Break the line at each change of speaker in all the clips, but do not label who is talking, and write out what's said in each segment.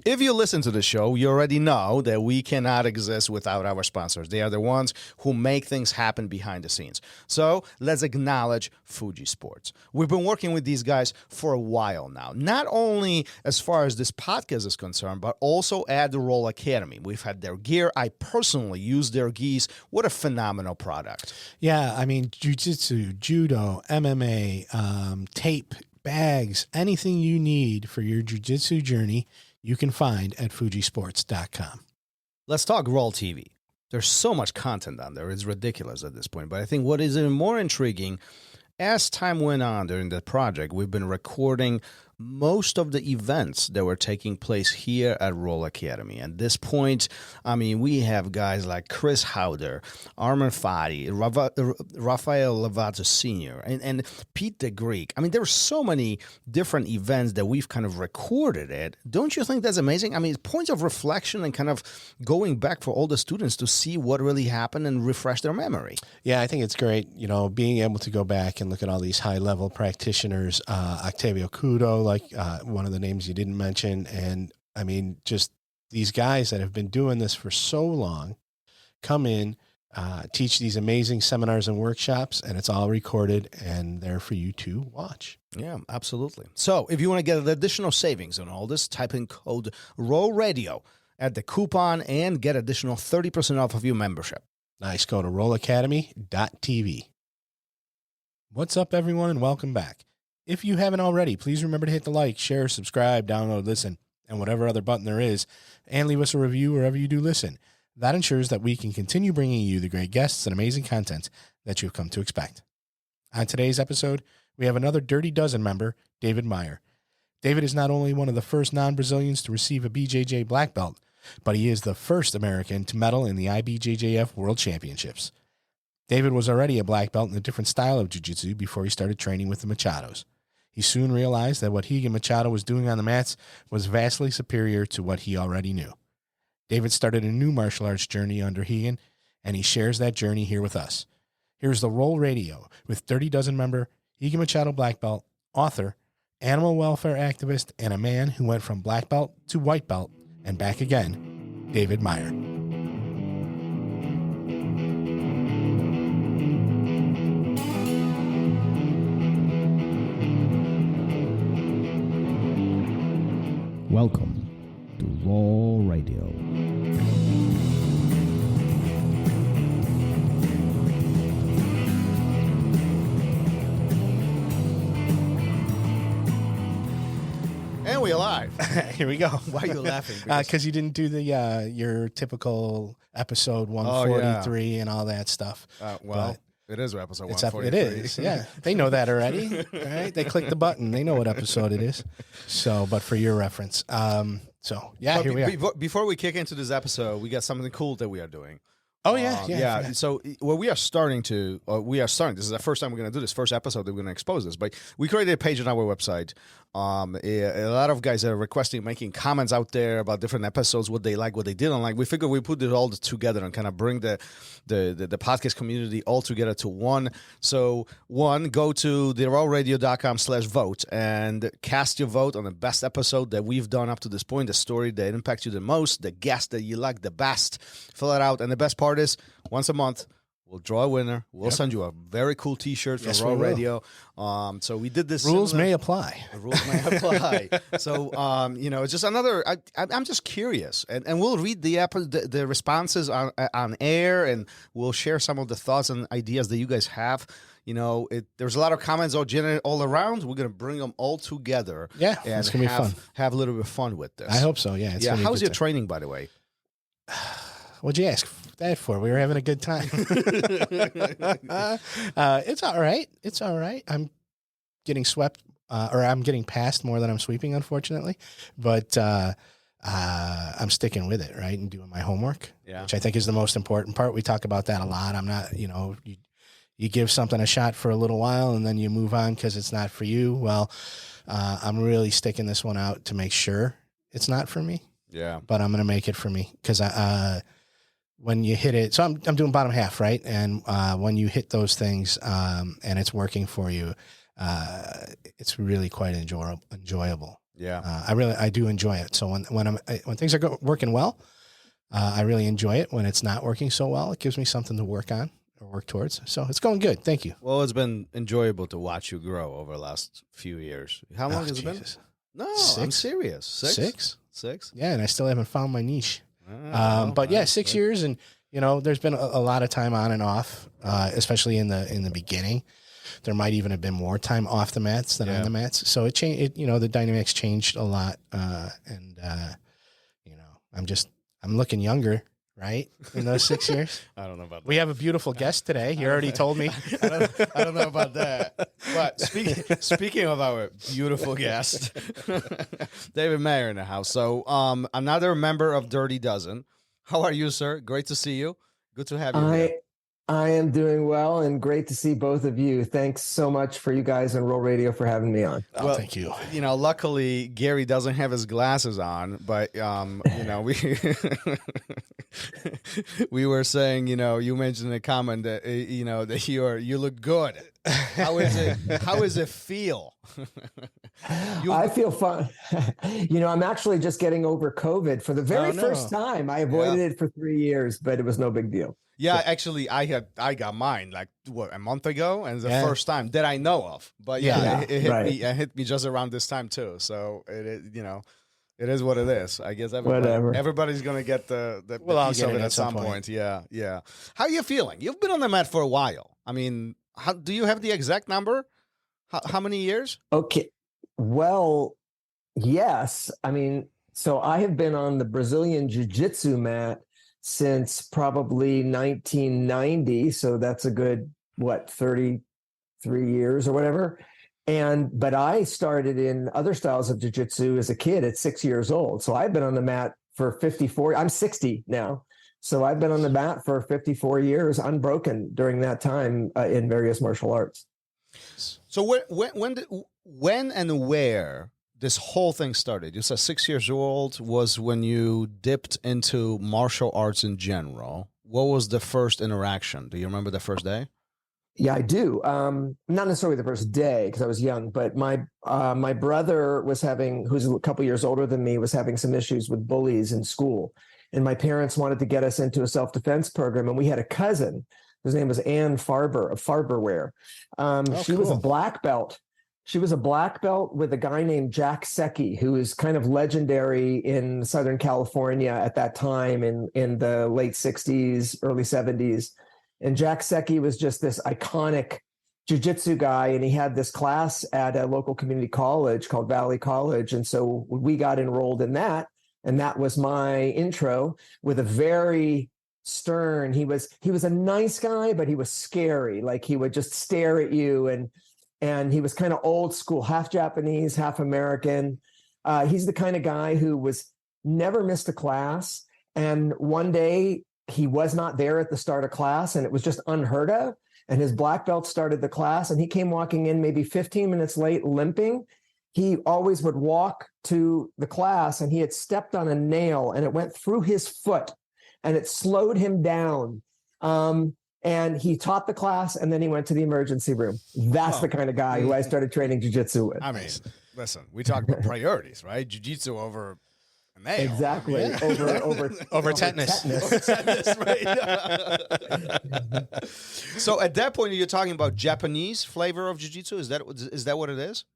If you listen to the show, you already know that we cannot exist without our sponsors. They are the ones who make things happen behind the scenes. So let's acknowledge Fuji Sports. We've been working with these guys for a while now, not only as far as this podcast is concerned, but also at the RŌL Academy. We've had their gear. I personally use their gis. What a phenomenal product.
Yeah, I mean, Jiu-Jitsu, Judo, MMA, tape, bags, anything you need for your Jiu-Jitsu journey, you can find at fujisports.com.
Let's talk RŌL TV. There's so much content on there. It's ridiculous at this point. But I think what is even more intriguing, as time went on during the project, we've been recording most of the events that were taking place here at RŌL Academy. At this point, I mean, we have guys like Chris Howder, Armin Fati, Rafael Lovato Sr., and Pete the Greek. I mean, there were so many different events that we've kind of recorded it. Don't you think that's amazing? I mean, points of reflection and kind of going back for all the students to see what really happened and refresh their memory.
Yeah, I think it's great, you know, being able to go back and look at all these high-level practitioners, Octavio Cudo, like one of the names you didn't mention. And I mean, just these guys that have been doing this for so long come in, teach these amazing seminars and workshops, and it's all recorded and there for you to watch.
Yeah, absolutely. So if you want to get additional savings on all this, type in code RŌL Radio at the coupon and get additional 30% off of your membership.
Nice. Go to rolacademy.tv. What's up, everyone, and welcome back. If you haven't already, please remember to hit the like, share, subscribe, download, listen, and whatever other button there is, and leave us a review wherever you do listen. That ensures that we can continue bringing you the great guests and amazing content that you've come to expect. On today's episode, we have another Dirty Dozen member, David Meyer. David is not only one of the first non-Brazilians to receive a BJJ black belt, but he is the first American to medal in the IBJJF World Championships. David was already a black belt in a different style of jiu-jitsu before he started training with the Machados. He soon realized that what Rigan Machado was doing on the mats was vastly superior to what he already knew. David started a new martial arts journey under Rigan, and he shares that journey here with us. Here's the RŌL Radio with 30 Dozen member, Rigan Machado black belt, author, animal welfare activist, and a man who went from black belt to white belt and back again, David Meyer.
Welcome to RŌL Radio.
And we're live.
Here we go.
Why are you laughing?
Because you didn't do the your typical episode 143 and all that stuff.
Well, it is episode
It's
143.
it is, yeah. They know that already, right? They click the button. They know what episode it is. So, but for your reference. So, yeah,
But
here we are.
Before we kick into this episode, we got something cool that we are doing.
Oh, yeah.
So, well, we are starting. This is the first time we're going to do this, first episode that we're going to expose this. But we created a page on our website. A lot of guys are requesting, making comments out there about different episodes, what they like, what they didn't like. We figured we put it all together and kind of bring the podcast community all together to one. So, go to the RŌLRadio.com/vote and cast your vote on the best episode that we've done up to this point, the story that impacts you the most, the guest that you like the best. Fill it out. And the best part is, once a month, we'll draw a winner. We'll send you a very cool T-shirt from RŌL Radio. So we did this.
Rules may apply.
Rules may apply. So, it's just another. I'm just curious, and we'll read the responses on air, and we'll share some of the thoughts and ideas that you guys have. There's a lot of comments all around. We're gonna bring them all together.
Yeah,
and
it's gonna be fun.
Have a little bit of fun with this.
I hope so. Yeah.
How's your training, by the way?
What'd you ask that for? We were having a good time. It's all right. It's all right. I'm getting swept, or I'm getting passed more than I'm sweeping, unfortunately. But I'm sticking with it, right, and doing my homework, which I think is the most important part. We talk about that a lot. I'm not, you give something a shot for a little while, and then you move on because it's not for you. Well, I'm really sticking this one out to make sure it's not for me.
Yeah.
But I'm going to make it for me because when you hit it, so I'm doing bottom half, right? And when you hit those things and it's working for you, it's really quite enjoyable.
Yeah.
I do enjoy it. So when things are working well, I really enjoy it. When it's not working so well, it gives me something to work on or work towards. So it's going good. Thank you.
Well, it's been enjoyable to watch you grow over the last few years. How long has it been? No, 6? I'm serious. 6? 6?
Yeah, and I still haven't found my niche.
But
yeah, 6 years, and there's been a lot of time on and off, especially in the beginning. There might even have been more time off the mats than on the mats. So it changed. The dynamics changed a lot, and I'm looking younger, right? In those 6 years.
I don't know about that.
We have a beautiful guest today. You already told me.
I don't know about that. But speaking of our beautiful guest, David Meyer in the house. So another member of Dirty Dozen. How are you, sir? Great to see you. Good to have you here.
I am doing well, and great to see both of you. Thanks so much for you guys on RŌL Radio for having me on.
Well, thank you.
Luckily Gary doesn't have his glasses on, but we were saying, you mentioned in a comment that that you look good. How is it feel?
I feel fun. I'm actually just getting over COVID for the very first time. I avoided it for 3 years, but it was no big deal.
Yeah, actually, I got mine a month ago, and it's the first time that I know of. But it hit me just around this time too. So it is what it is. I guess everybody's gonna get the piece of it at some point. Yeah. How are you feeling? You've been on the mat for a while. I mean, do you have the exact number? How many years?
Okay. Well, yes. I mean, so I have been on the Brazilian Jiu-Jitsu mat since probably 1990. So that's a good, 33 years or whatever. But I started in other styles of jiu-jitsu as a kid at 6 years old. So I've been on the mat for 54. I'm 60 now. So I've been on the mat for 54 years, unbroken during that time in various martial arts.
So when and where this whole thing started? You said 6 years old was when you dipped into martial arts in general. What was the first interaction? Do you remember the first day?
Yeah, I do. Not necessarily the first day because I was young, but my brother was who's a couple years older than me, was having some issues with bullies in school. And my parents wanted to get us into a self-defense program. And we had a cousin, whose name was Ann Farber of Farberware. She was a black belt. She was a black belt with a guy named Jack Secchi, who is kind of legendary in Southern California at that time in the late 60s, early 70s. And Jack Secchi was just this iconic jiu-jitsu guy, and he had this class at a local community college called Valley College. And so we got enrolled in that, and that was my intro with a very stern, he was a nice guy, but he was scary. Like he would just stare at you, and he was kind of old school, half Japanese, half American. He's the kind of guy who never missed a class. And one day he was not there at the start of class, and it was just unheard of. And his black belt started the class, and he came walking in maybe 15 minutes late, limping. He always would walk to the class, and he had stepped on a nail, and it went through his foot, and it slowed him down. And he taught the class, and then he went to the emergency room. That's the kind of guy who I started training jiu-jitsu with.
I mean, listen, we talk about priorities, right? Jiu-jitsu over a nail.
Exactly.
Over tetanus.
Over tetanus, right? So at that point, you're talking about Japanese flavor of jiu-jitsu? Is that what it is?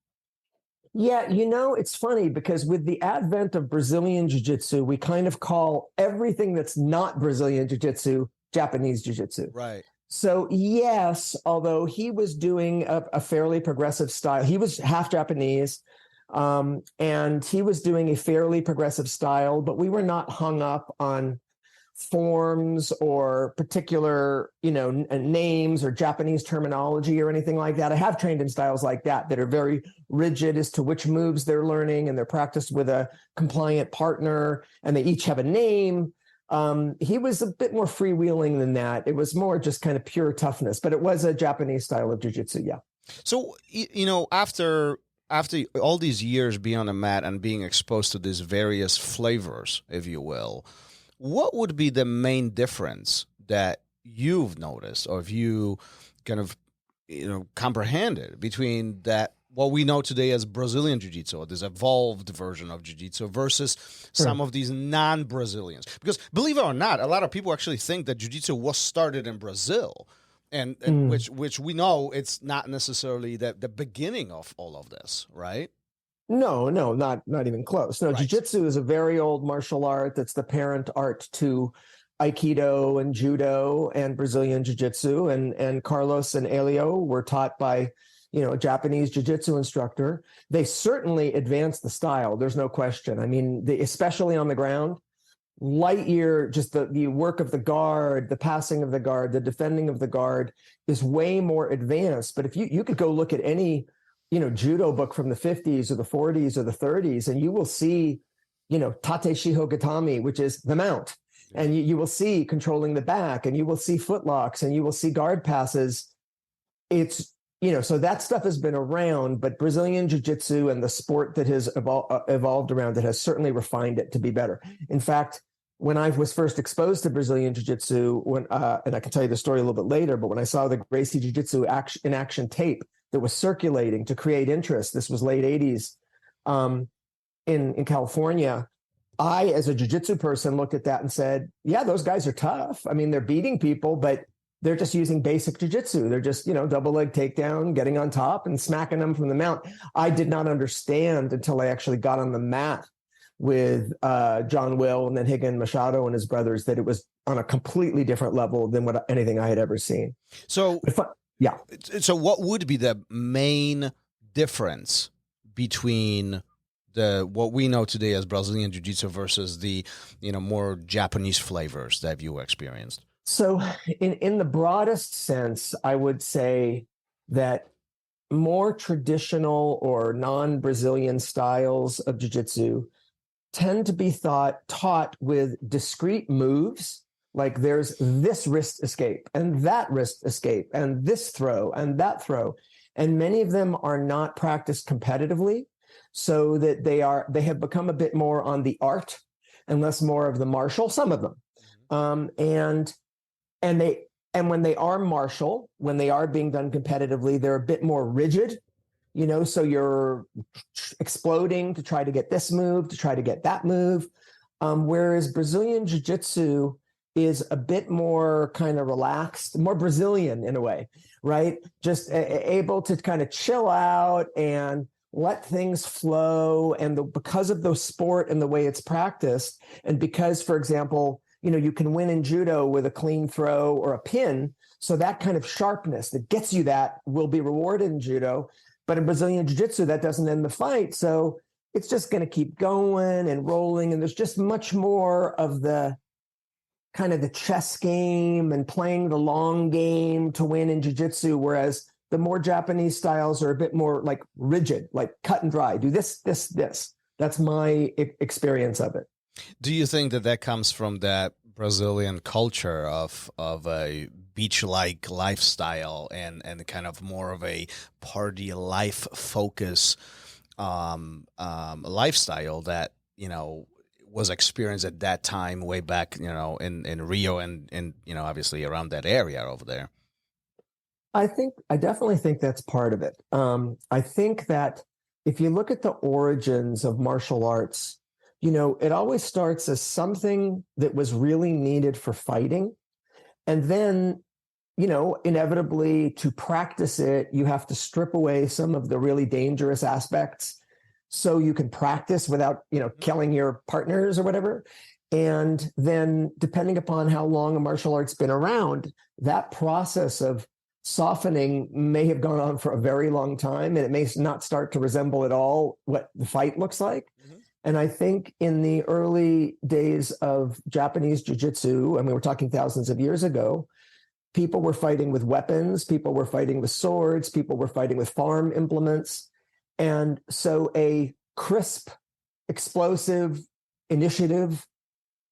Yeah, it's funny because with the advent of Brazilian jiu-jitsu, we kind of call everything that's not Brazilian jiu-jitsu Japanese jiu-jitsu.
Right.
So yes, although he was doing a fairly progressive style, he was half Japanese, and he was doing a fairly progressive style, but we were not hung up on forms or particular, names or Japanese terminology or anything like that. I have trained in styles like that are very rigid as to which moves they're learning, and they're practiced with a compliant partner, and they each have a name. He was a bit more freewheeling than that. It was more just kind of pure toughness, but it was a Japanese style of jiu-jitsu. Yeah.
So, after all these years being on the mat and being exposed to these various flavors, if you will, what would be the main difference that you've noticed, or if you kind of, comprehended between what we know today as Brazilian Jiu-Jitsu, or this evolved version of Jiu-Jitsu versus some of these non-Brazilians. Because believe it or not, a lot of people actually think that Jiu-Jitsu was started in Brazil, and which we know it's not necessarily the beginning of all of this, right?
No, not even close. No,
Right.
Jiu-Jitsu is a very old martial art that's the parent art to Aikido and Judo and Brazilian Jiu-Jitsu, and Carlos and Elio were taught by a Japanese jiu-jitsu instructor. They certainly advanced the style. There's no question. I mean, especially on the ground, light year, just the work of the guard, the passing of the guard, the defending of the guard is way more advanced. But if you could go look at any, judo book from the 50s or the 40s or the 30s, and you will see, tate shiho gatami, which is the mount. And you will see controlling the back, and you will see footlocks, and you will see guard passes. It's, so that stuff has been around, but Brazilian Jiu-Jitsu and the sport that has evolved around it has certainly refined it to be better. In fact, when I was first exposed to Brazilian Jiu-Jitsu, and I can tell you the story a little bit later, but when I saw the Gracie Jiu-Jitsu in action tape that was circulating to create interest, this was late 80s in California, I, as a jiu-jitsu person, looked at that and said, yeah, those guys are tough. I mean, they're beating people, but they're just using basic jiu-jitsu. They're just, double leg takedown, getting on top and smacking them from the mount. I did not understand until I actually got on the mat with John Will and then Rigan Machado and his brothers that it was on a completely different level than anything I had ever seen.
So,
yeah.
So what would be the main difference between what we know today as Brazilian Jiu-Jitsu versus the, more Japanese flavors that you experienced?
So in the broadest sense, I would say that more traditional or non-Brazilian styles of jiu-jitsu tend to be taught with discrete moves. Like there's this wrist escape and that wrist escape and this throw and that throw. And many of them are not practiced competitively, so that they have become a bit more on the art and less more of the martial, some of them. And when they are martial, when they are being done competitively, they're a bit more rigid, so you're exploding to try to get this move, to try to get that move. Whereas Brazilian Jiu-Jitsu is a bit more kind of relaxed, more Brazilian in a way, right? Just able to kind of chill out and let things flow. And because of the sport and the way it's practiced, and because, for example, you can win in judo with a clean throw or a pin. So that kind of sharpness that gets you that will be rewarded in judo. But in Brazilian Jiu-Jitsu, that doesn't end the fight. So it's just going to keep going and rolling. And there's just much more of the kind of the chess game and playing the long game to win in Jiu-Jitsu. Whereas the more Japanese styles are a bit more like rigid, like cut and dry. Do this, this, this. That's my experience of it.
Do you think that comes from that Brazilian culture of a beach-like lifestyle and kind of more of a party life focus lifestyle that was experienced at that time way back in Rio and obviously around that area over there?
I definitely think that's part of it. I think that if you look at the origins of martial arts, it always starts as something that was really needed for fighting. And then, inevitably to practice it, you have to strip away some of the really dangerous aspects so you can practice without, killing your partners or whatever. And then depending upon how long a martial art's been around, that process of softening may have gone on for a very long time, and it may not start to resemble at all what the fight looks like. Mm-hmm. And I think in the early days of Japanese jiu-jitsu, we're talking thousands of years ago, people were fighting with weapons, people were fighting with swords, people were fighting with farm implements. And so a crisp, explosive initiative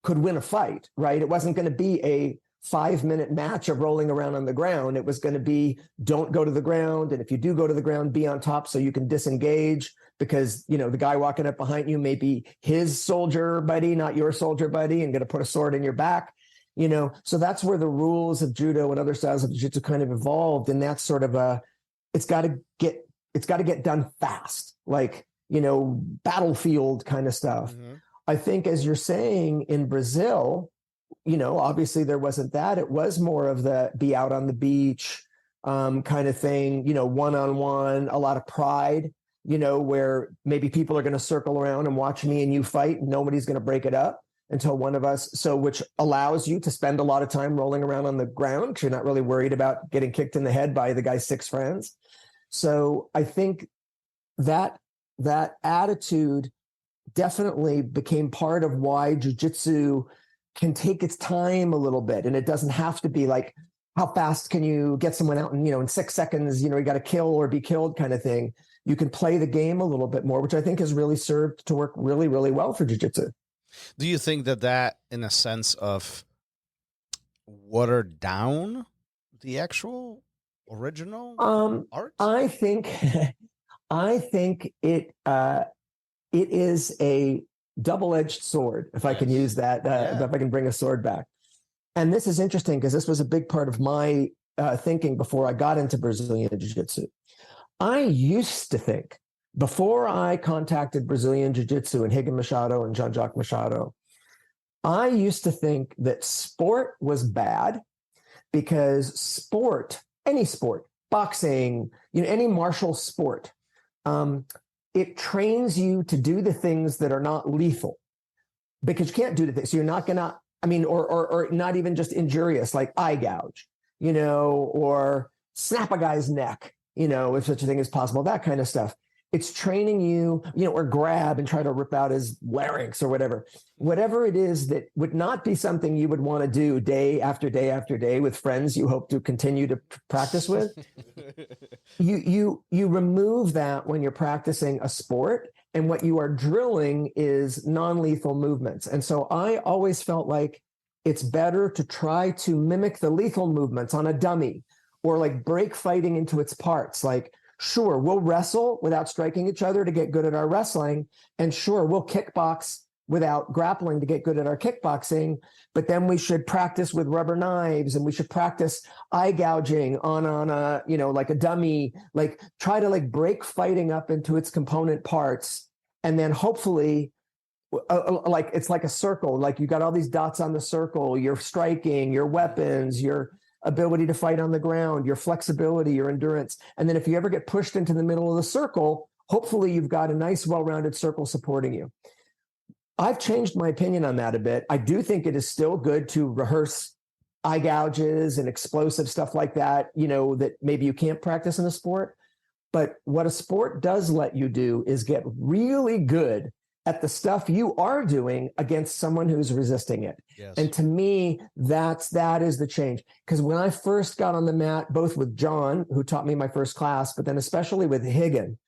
could win a fight, right? It wasn't going to be a 5-minute match of rolling around on the ground. It was going to be, don't go to the ground. And if you do go to the ground, be on top so you can disengage, because, the guy walking up behind you may be his soldier buddy, not your soldier buddy, and going to put a sword in your back, So that's where the rules of judo and other styles of jiu-jitsu kind of evolved. And that's sort of it's got to get it's got to get done fast, like, battlefield kind of stuff.
Mhm.
I think, as you're saying, in Brazil, obviously there wasn't that. It was more of the be out on the beach kind of thing, one-on-one, a lot of pride, where maybe people are going to circle around and watch me and you fight, and nobody's going to break it up until one of us. So, which allows you to spend a lot of time rolling around on the ground because you're not really worried about getting kicked in the head by the guy's 6 friends. So I think that attitude definitely became part of why jiu-jitsu can take its time a little bit. And it doesn't have to be like, how fast can you get someone out in 6 seconds, you got to kill or be killed kind of thing. You can play the game a little bit more, which I think has really served to work really, really well for jiu-jitsu.
Do you think that in a sense of watered down the actual original art?
I think it is a double-edged sword, if I can use that, if I can bring a sword back. And this is interesting because this was a big part of my thinking before I got into Brazilian Jiu-Jitsu. I used to think, before I contacted Brazilian Jiu-Jitsu and Rigan Machado and Jean-Jacques Machado, I used to think that sport was bad because any sport, boxing, any martial sport, it trains you to do the things that are not lethal because you can't do the things. So you're not going to, or not even just injurious, like eye gouge, or snap a guy's neck, if such a thing is possible, that kind of stuff. It's training you, or grab and try to rip out his larynx or whatever it is that would not be something you would want to do day after day after day with friends you hope to continue to practice with. You remove that when you're practicing a sport, and what you are drilling is non-lethal movements. And so I always felt like it's better to try to mimic the lethal movements on a dummy, or like break fighting into its parts. Like, sure, we'll wrestle without striking each other to get good at our wrestling. And sure, we'll kickbox without grappling to get good at our kickboxing. But then we should practice with rubber knives, and we should practice eye gouging on a, like a dummy, like try to like break fighting up into its component parts. And then hopefully, like it's like a circle, like you got all these dots on the circle, your striking, your weapons, your ability to fight on the ground, your flexibility, your endurance. And then if you ever get pushed into the middle of the circle, hopefully you've got a nice, well-rounded circle supporting you. I've changed my opinion on that a bit. I do think it is still good to rehearse eye gouges and explosive stuff like that, that maybe you can't practice in a sport. But what a sport does let you do is get really good at the stuff you are doing against someone who's resisting it.
Yes.
And to me, that is the change. Because when I first got on the mat, both with John, who taught me my first class, but then especially with Rigan,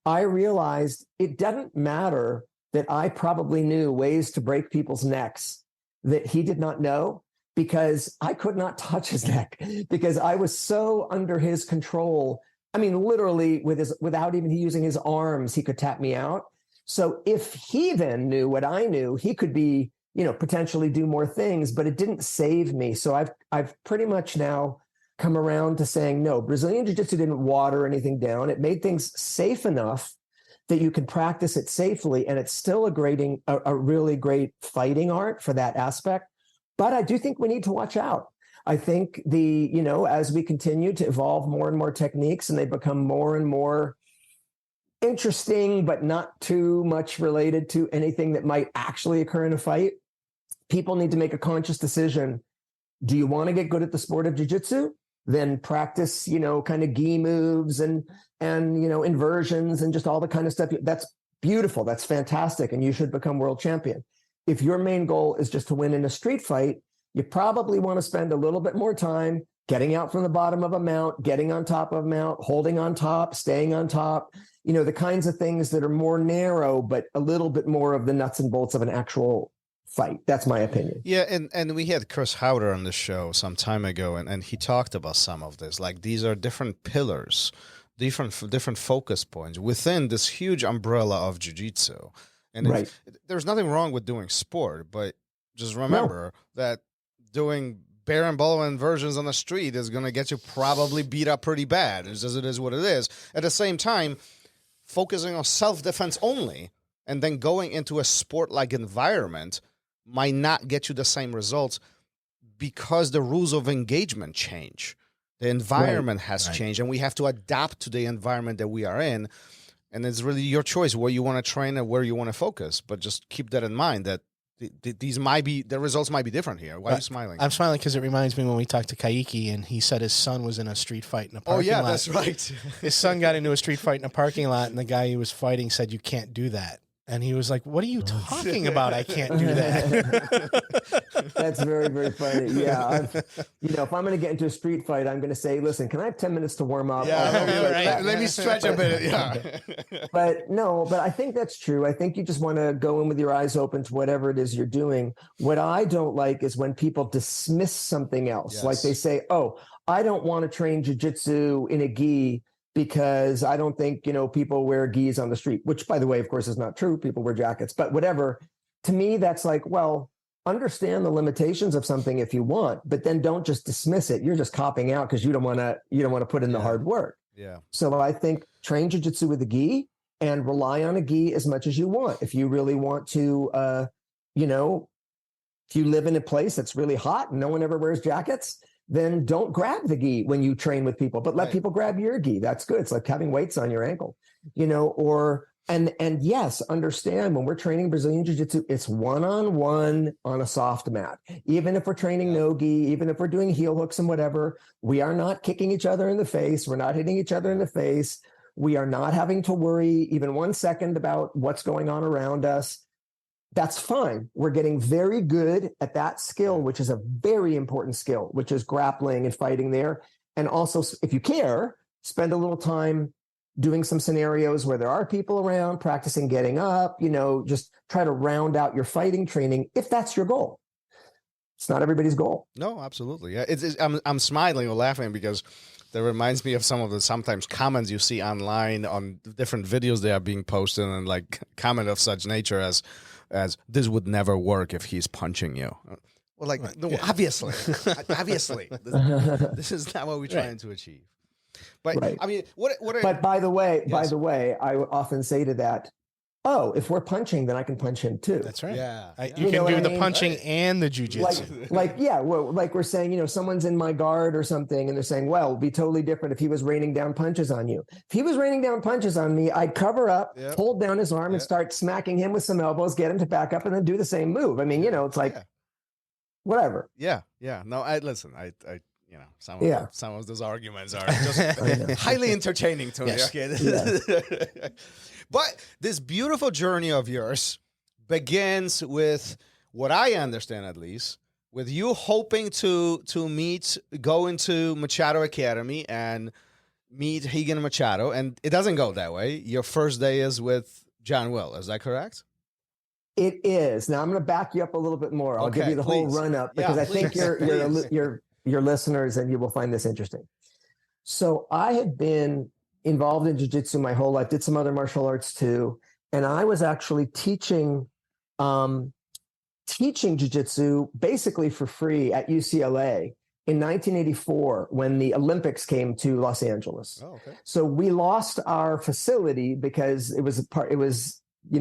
I realized it doesn't matter that I probably knew ways to break people's necks that he did not know, because I could not touch his neck because I was so under his control. Literally without even using his arms, he could tap me out. So if he then knew what I knew, he could be, potentially do more things, but it didn't save me. So I've pretty much now come around to saying, no, Brazilian Jiu-Jitsu didn't water anything down. It made things safe enough that you can practice it safely. And it's still a really great fighting art for that aspect. But I do think we need to watch out. I think as we continue to evolve more and more techniques and they become more and more interesting, but not too much related to anything that might actually occur in a fight, people need to make a conscious decision. Do you want to get good at the sport of jiu-jitsu? Then practice, kind of gi moves and inversions and just all the kind of stuff. That's beautiful. That's fantastic. And you should become world champion. If your main goal is just to win in a street fight, you probably want to spend a little bit more time getting out from the bottom of a mount, getting on top of a mount, holding on top, staying on top, the kinds of things that are more narrow, but a little bit more of the nuts and bolts of an actual fight. That's my opinion.
Yeah, and we had Chris Howder on the show some time ago, and he talked about some of this. Like, these are different pillars, different focus points within this huge umbrella of jiu-jitsu. And there's nothing wrong with doing sport, but just remember that doing Baron Bowman versions on the street is going to get you probably beat up pretty bad. It's just, it is what it is. At the same time, focusing on self-defense only and then going into a sport-like environment might not get you the same results because the rules of engagement change. The environment has changed, and we have to adapt to the environment that we are in. And it's really your choice where you want to train and where you want to focus. But just keep that in mind that these might be, the results might be different here. Why are you smiling?
I'm smiling because it reminds me when we talked to Kaiki and he said his son was in a street fight in a parking lot.
Oh, yeah, that's right.
His son got into a street fight in a parking lot, and the guy he was fighting said, "You can't do that." And he was like, "What are you talking about? I can't do that."
That's very, very funny. Yeah. If I'm going to get into a street fight, I'm going to say, "Listen, can I have 10 minutes to warm up?"
Yeah, let me stretch a bit. Yeah.
But I think that's true. I think you just want to go in with your eyes open to whatever it is you're doing. What I don't like is when people dismiss something else.
Yes.
Like they say, "Oh, I don't want to train jiu-jitsu in a gi because I don't think, people wear gis on the street," which, by the way, of course, is not true. People wear jackets, but whatever. To me, that's like, well, understand the limitations of something if you want, but then don't just dismiss it. You're just copping out because you don't want to put in the hard work.
Yeah.
So I think train jiu-jitsu with a gi and rely on a gi as much as you want. If you really want to, if you live in a place that's really hot and no one ever wears jackets, then don't grab the gi when you train with people, but let people grab your gi. That's good. It's like having weights on your ankle, and yes, understand when we're training Brazilian Jiu-Jitsu, it's one-on-one on a soft mat. Even if we're training no gi, even if we're doing heel hooks and whatever, we are not kicking each other in the face. We're not hitting each other in the face. We are not having to worry even 1 second about what's going on around us. That's fine. We're getting very good at that skill, which is a very important skill, which is grappling and fighting there. And also, if you care, spend a little time doing some scenarios where there are people around, practicing getting up, just try to round out your fighting training if that's your goal. It's not everybody's goal.
No, absolutely. Yeah, I'm smiling or laughing because that reminds me of some of the sometimes comments you see online on different videos that are being posted, and like comment of such nature as this would never work if he's punching you. Well, like, no, obviously, this is not what we're trying to achieve. But I mean,
But by the way, I often say to that, "Oh, if we're punching, then I can punch him too."
That's right.
Yeah.
You can do the punching and the jiu-jitsu.
Like we're saying, someone's in my guard or something, and they're saying, "Well, it'd be totally different if he was raining down punches on you." If he was raining down punches on me, I'd cover up, hold down his arm, and start smacking him with some elbows, get him to back up, and then do the same move. I mean, it's like, whatever.
Yeah. No, some of those arguments are just highly entertaining to me. Okay.
Yeah.
But this beautiful journey of yours begins with what I understand, at least, with you hoping to go into Machado Academy and meet Rigan Machado, and it doesn't go that way. Your first day is with John Will. Is that correct?
It is. Now I'm going to back you up a little bit more. I'll give you the whole run up because I think your listeners and you will find this interesting. So I had been involved in jiu-jitsu my whole life, did some other martial arts too. And I was actually teaching jiu-jitsu basically for free at UCLA in 1984 when the Olympics came to Los Angeles. Oh, okay. So we lost our facility because it was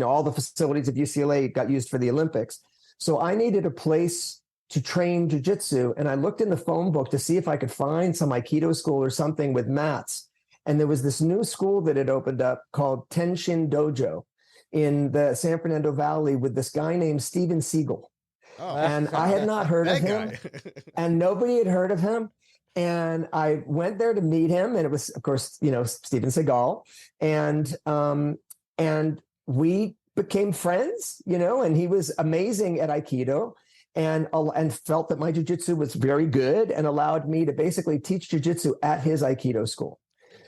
all the facilities of UCLA got used for the Olympics. So I needed a place to train jiu-jitsu. And I looked in the phone book to see if I could find some Aikido school or something with mats. And there was this new school that had opened up called Tenshin Dojo in the San Fernando Valley with this guy named Steven Siegel. Oh, and I had not heard of him and nobody had heard of him. And I went there to meet him. And it was, of course, Steven Seagal. And we became friends, and he was amazing at Aikido and felt that my jiu-jitsu was very good and allowed me to basically teach jiu-jitsu at his Aikido school.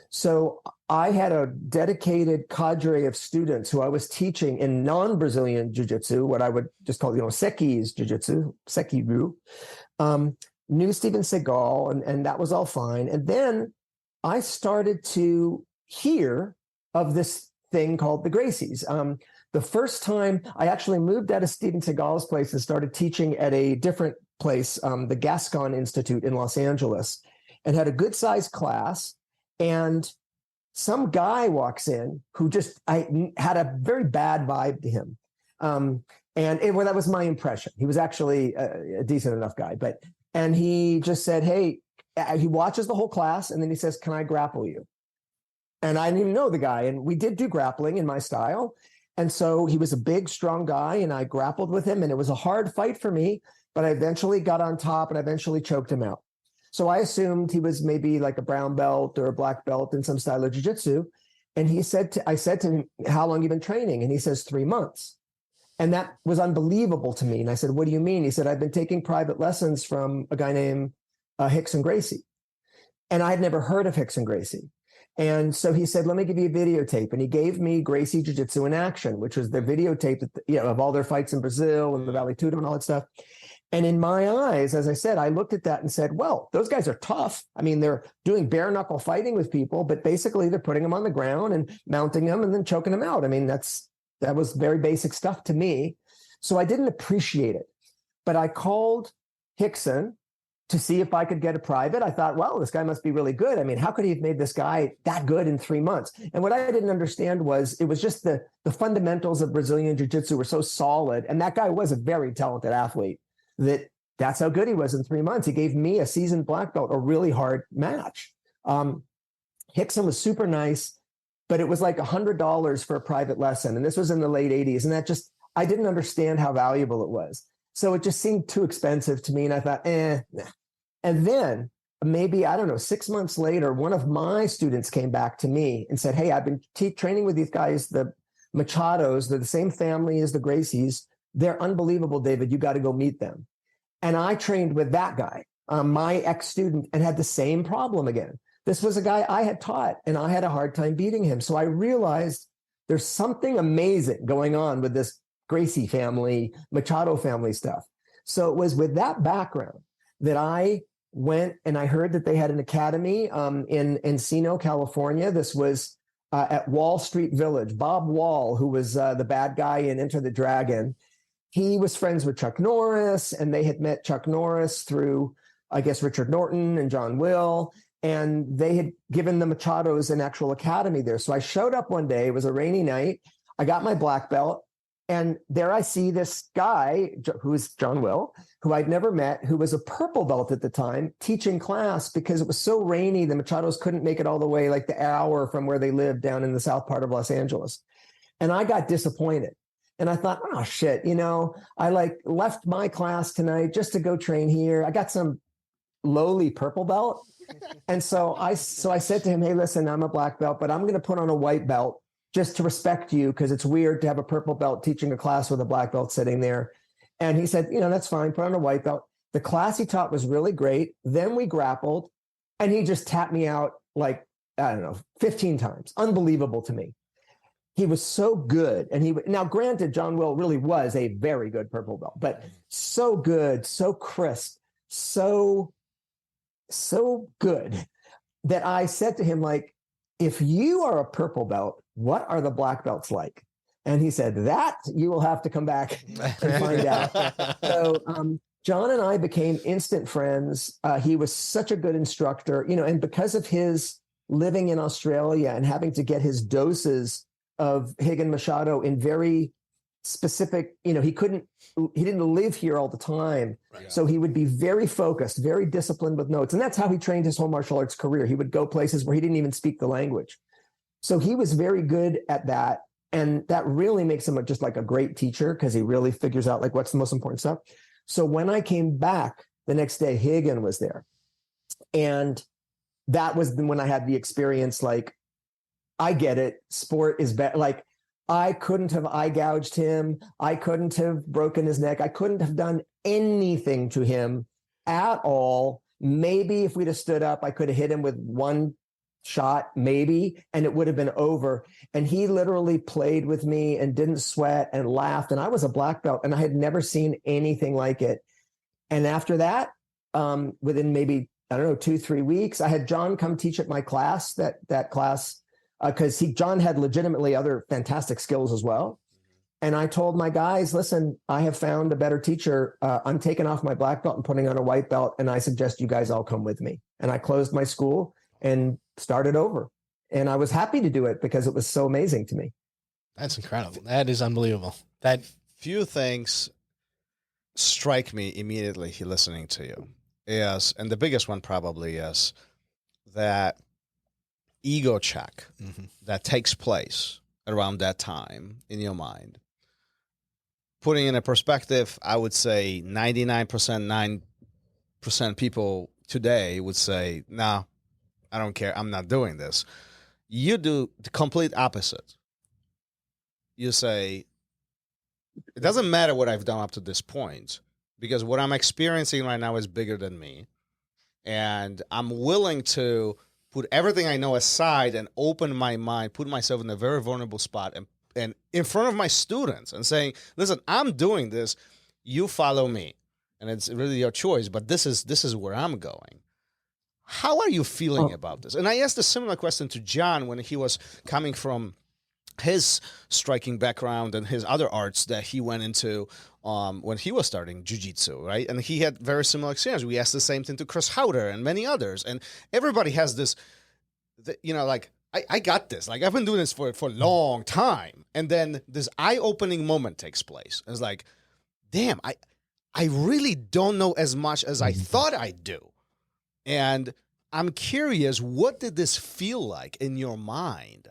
So I had a dedicated cadre of students who I was teaching in non-Brazilian jiu-jitsu, what I would just call, Seki's jiu-jitsu, Seki-ryu, knew Steven Seagal, and that was all fine. And then I started to hear of this thing called the Gracies. The first time I actually moved out of Steven Seagal's place and started teaching at a different place, the Gascon Institute in Los Angeles, and had a good sized class. And some guy walks in who I had a very bad vibe to him. Well, that was my impression. He was actually a decent enough guy, and he just said, hey, he watches the whole class. And then he says, can I grapple you? And I didn't even know the guy. And we did do grappling in my style. And so he was a big, strong guy, and I grappled with him, and it was a hard fight for me, but I eventually got on top and I eventually choked him out. So I assumed he was maybe like a brown belt or a black belt in some style of jiu-jitsu. And I said to him, how long have you been training? And he says, 3 months. And that was unbelievable to me. And I said, what do you mean? He said, I've been taking private lessons from a guy named Rickson Gracie. And I had never heard of Rickson Gracie. And so he said, let me give you a videotape. And he gave me Gracie Jiu-Jitsu in Action, which was the videotape of all their fights in Brazil and the Vale Tudo and all that stuff. And in my eyes, as I said, I looked at that and said, well, those guys are tough. I mean, they're doing bare knuckle fighting with people, but basically they're putting them on the ground and mounting them and then choking them out. I mean, that was very basic stuff to me. So I didn't appreciate it. But I called Rickson to see if I could get a private. I thought, well, this guy must be really good. I mean, how could he have made this guy that good in 3 months? And what I didn't understand was it was just the fundamentals of Brazilian Jiu-Jitsu were so solid. And that guy was a very talented athlete that's how good he was in 3 months. He gave me, a seasoned black belt, a really hard match. Rickson was super nice, but it was like $100 for a private lesson. And this was in the late 80s. And I didn't understand how valuable it was. So it just seemed too expensive to me. And I thought, nah. And then maybe, I don't know, 6 months later, one of my students came back to me and said, hey, I've been training with these guys, the Machados. They're the same family as the Gracies. They're unbelievable, David. You got to go meet them. And I trained with that guy, my ex-student, and had the same problem again. This was a guy I had taught, and I had a hard time beating him. So I realized there's something amazing going on with this Gracie family, Machado family stuff. So it was with that background that I went and I heard that they had an academy in Encino, California. This was at Wall Street Village. Bob Wall, who was the bad guy in Enter the Dragon, he was friends with Chuck Norris, and they had met Chuck Norris through, I guess, Richard Norton and John Will. And they had given the Machados an actual academy there. So I showed up one day. It was a rainy night. I got my black belt. And there I see this guy, who is John Will, who I'd never met, who was a purple belt at the time, teaching class because it was so rainy. The Machados couldn't make it all the way, like the hour from where they lived down in the south part of Los Angeles. And I got disappointed. And I thought, oh, shit, I left my class tonight just to go train here. I got some lowly purple belt. And so I said to him, hey, listen, I'm a black belt, but I'm going to put on a white belt just to respect you, because it's weird to have a purple belt teaching a class with a black belt sitting there. And he said, that's fine, put on a white belt. The class he taught was really great. Then we grappled, and he just tapped me out 15 times. Unbelievable to me. He was so good. And now granted, John Will really was a very good purple belt, but so good, so crisp, so good that I said to him, if you are a purple belt, what are the black belts like? And he said, that you will have to come back and find out. So John and I became instant friends. He was such a good instructor, and because of his living in Australia and having to get his doses of Rigan Machado in very specific, he didn't live here all the time. Right. So he would be very focused, very disciplined with notes. And that's how he trained his whole martial arts career. He would go places where he didn't even speak the language. So he was very good at that. And that really makes him just like a great teacher, because he really figures out what's the most important stuff. So when I came back the next day, Rigan was there. And that was when I had the experience, I get it. Sport is better. I couldn't have eye gouged him. I couldn't have broken his neck. I couldn't have done anything to him at all. Maybe if we'd have stood up, I could have hit him with one shot, maybe, and it would have been over. And he literally played with me and didn't sweat and laughed. And I was a black belt, and I had never seen anything like it. And after that, within maybe, 2-3 weeks, I had John come teach at my class, that class, because John had legitimately other fantastic skills as well. And I told my guys, listen, I have found a better teacher. I'm taking off my black belt and putting on a white belt, and I suggest you guys all come with me. And I closed my school and started over. And I was happy to do it because it was so amazing to me.
That's incredible. That is unbelievable. That
few things strike me immediately listening to you. Yes, and the biggest one probably is that ego check that takes place around that time in your mind. Putting in a perspective, I would say 99% people today would say, nah, I don't care. I'm not doing this. You do the complete opposite. You say, it doesn't matter what I've done up to this point, because what I'm experiencing right now is bigger than me. And I'm willing to put everything I know aside and open my mind, put myself in a very vulnerable spot and in front of my students and saying, listen, I'm doing this, you follow me. And it's really your choice, but this is where I'm going. How are you feeling about this? And I asked a similar question to John when he was coming from his striking background and his other arts that he went into when he was starting jiu-jitsu, right? And he had very similar experience. We asked the same thing to Chris Howder and many others. And everybody has this, like, I got this. Like, I've been doing this for a long time. And then this eye-opening moment takes place. It's like, damn, I really don't know as much as I thought I do. And I'm curious, what did this feel like in your mind?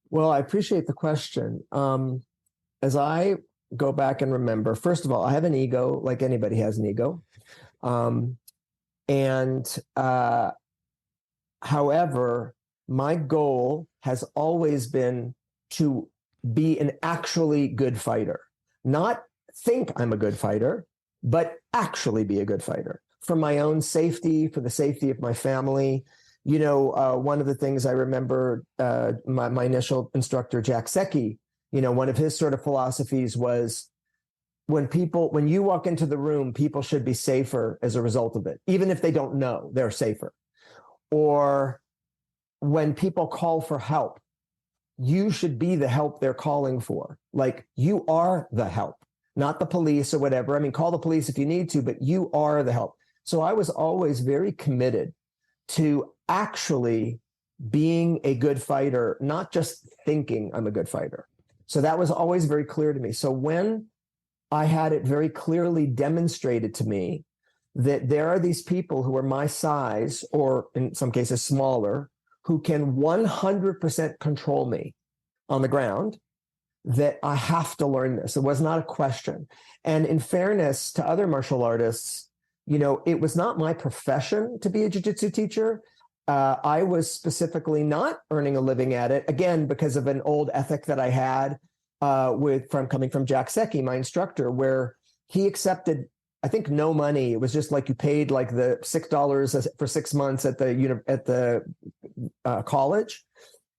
Well, I appreciate the question. As I go back and remember, first of all, I have an ego, like anybody has an ego. However, my goal has always been to be an actually good fighter, not think I'm a good fighter, but actually be a good fighter for my own safety, for the safety of my family. One of the things I remember, my initial instructor, Jack Secchi, one of his sort of philosophies was when you walk into the room, people should be safer as a result of it. Even if they don't know, they're safer. Or when people call for help, you should be the help they're calling for. Like, you are the help, not the police or whatever. I mean, call the police if you need to, but you are the help. So I was always very committed to actually being a good fighter, not just thinking I'm a good fighter. So that was always very clear to me. So when I had it very clearly demonstrated to me that there are these people who are my size, or in some cases smaller, who can 100% control me on the ground, that I have to learn this. It was not a question. And in fairness to other martial artists, it was not my profession to be a jiu-jitsu teacher. I was specifically not earning a living at it, again, because of an old ethic that I had coming from Jack Secchi, my instructor, where he accepted, I think, no money. It was just like you paid like the $6 for 6 months at the college,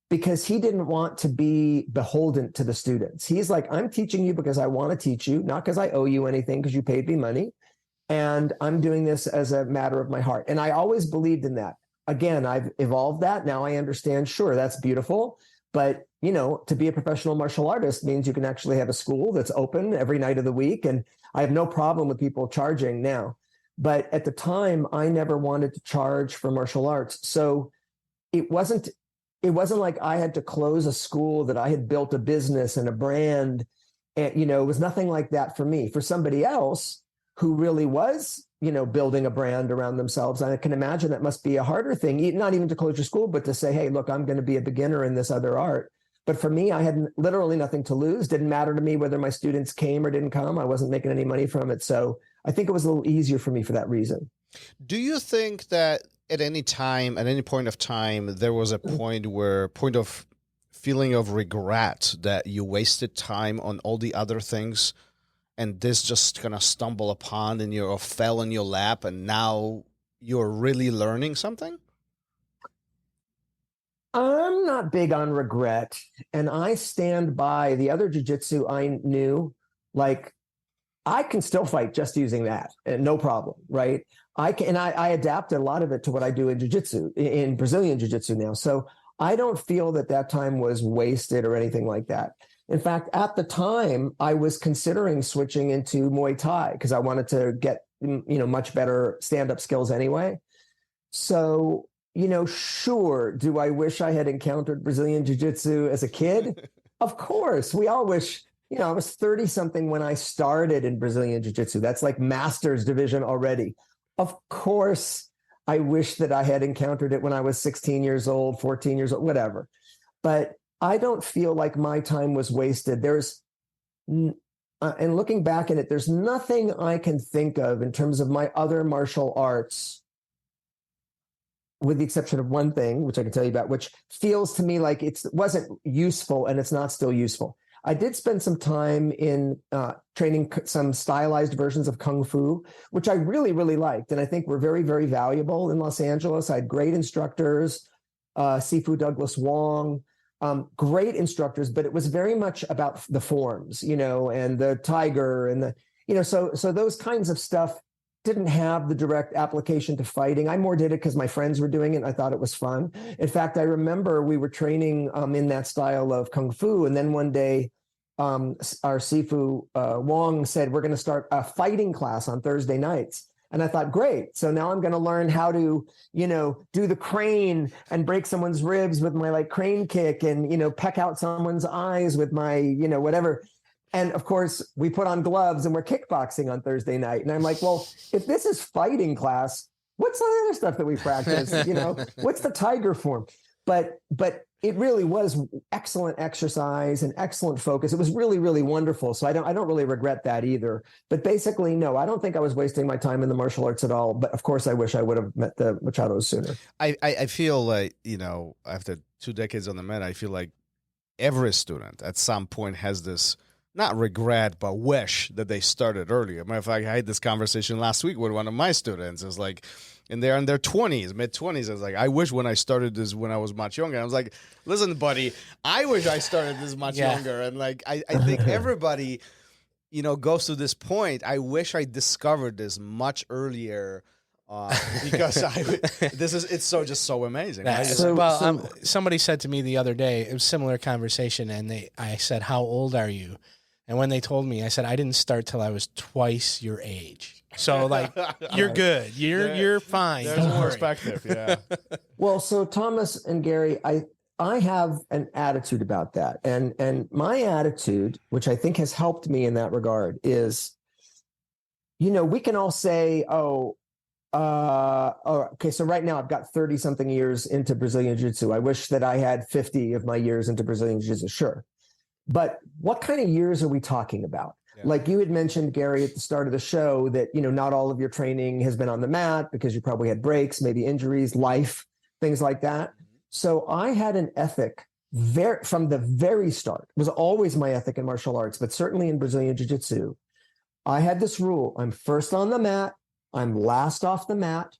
because he didn't want to be beholden to the students. He's like, I'm teaching you because I want to teach you, not because I owe you anything, because you paid me money. And I'm doing this as a matter of my heart. And I always believed in that. Again, I've evolved that. Now I understand, sure, that's beautiful. But, to be a professional martial artist means you can actually have a school that's open every night of the week. And I have no problem with people charging now. But at the time, I never wanted to charge for martial arts. So it wasn't like I had to close a school, that I had built a business and a brand. And, it was nothing like that for me. For somebody else who really was, building a brand around themselves, I can imagine that must be a harder thing, not even to close your school, but to say, hey, look, I'm going to be a beginner in this other art. But for me, I had literally nothing to lose. Didn't matter to me whether my students came or didn't come. I wasn't making any money from it. So I think it was a little easier for me for that reason.
Do you think that at any point of time, there was a point of feeling of regret that you wasted time on all the other things, and this just kind of stumble upon or fell in your lap, and now you're really learning something?
I'm not big on regret, and I stand by the other jiu-jitsu I knew. Like, I can still fight just using that, and no problem, right? I adapted a lot of it to what I do in jiu-jitsu, in Brazilian jiu-jitsu now. So I don't feel that time was wasted or anything like that. In fact, at the time, I was considering switching into Muay Thai because I wanted to get, much better stand-up skills anyway. So, sure, do I wish I had encountered Brazilian Jiu-Jitsu as a kid? Of course. We all wish, I was 30-something when I started in Brazilian Jiu-Jitsu. That's like master's division already. Of course, I wish that I had encountered it when I was 16 years old, 14 years old, whatever. But I don't feel like my time was wasted. And looking back at it, there's nothing I can think of in terms of my other martial arts, with the exception of one thing, which I can tell you about, which feels to me like it wasn't useful and it's not still useful. I did spend some time in training some stylized versions of Kung Fu, which I really, really liked. And I think were very, very valuable in Los Angeles. I had great instructors, Sifu Douglas Wong, great instructors, but it was very much about the forms, and the tiger and so those kinds of stuff didn't have the direct application to fighting. I more did it because my friends were doing it and I thought it was fun. In fact, I remember we were training in that style of Kung Fu. And then one day, our Sifu Wong said, we're going to start a fighting class on Thursday nights. And I thought, great. So now I'm going to learn how to, do the crane and break someone's ribs with my crane kick and, peck out someone's eyes with my, whatever. And of course, we put on gloves and we're kickboxing on Thursday night. And I'm like, well, if this is fighting class, what's the other stuff that we practice? What's the tiger form? But it really was excellent exercise and excellent focus. It was really, really wonderful. So I don't really regret that either. But basically, no, I don't think I was wasting my time in the martial arts at all. But of course, I wish I would have met the Machados sooner.
I feel like, after 2 decades on the mat, I feel like every student at some point has this, not regret, but wish that they started earlier. Matter of fact, I had this conversation last week with one of my students. It's like, and they're in their 20s, mid-20s. I was like, I wish when I started this when I was much younger. I was like, listen, buddy, I wish I started this much younger. And I think everybody, goes to this point. I wish I discovered this much earlier. Because it's so amazing. Right?
Somebody said to me the other day, it was a similar conversation, and I said, how old are you? And when they told me, I said, I didn't start till I was twice your age. So you're good. You're fine.
There's a perspective. Yeah.
Well, so Thomas and Gary, I have an attitude about that. And my attitude, which I think has helped me in that regard, is, we can all say, okay, so right now I've got 30-something years into Brazilian Jiu-Jitsu. I wish that I had 50 of my years into Brazilian Jiu-Jitsu. Sure. But what kind of years are we talking about? Yeah. Like you had mentioned, Gary, at the start of the show that, not all of your training has been on the mat because you probably had breaks, maybe injuries, life, things like that. Mm-hmm. So I had an ethic from the very start. It was always my ethic in martial arts, but certainly in Brazilian Jiu-Jitsu. I had this rule. I'm first on the mat. I'm last off the mat,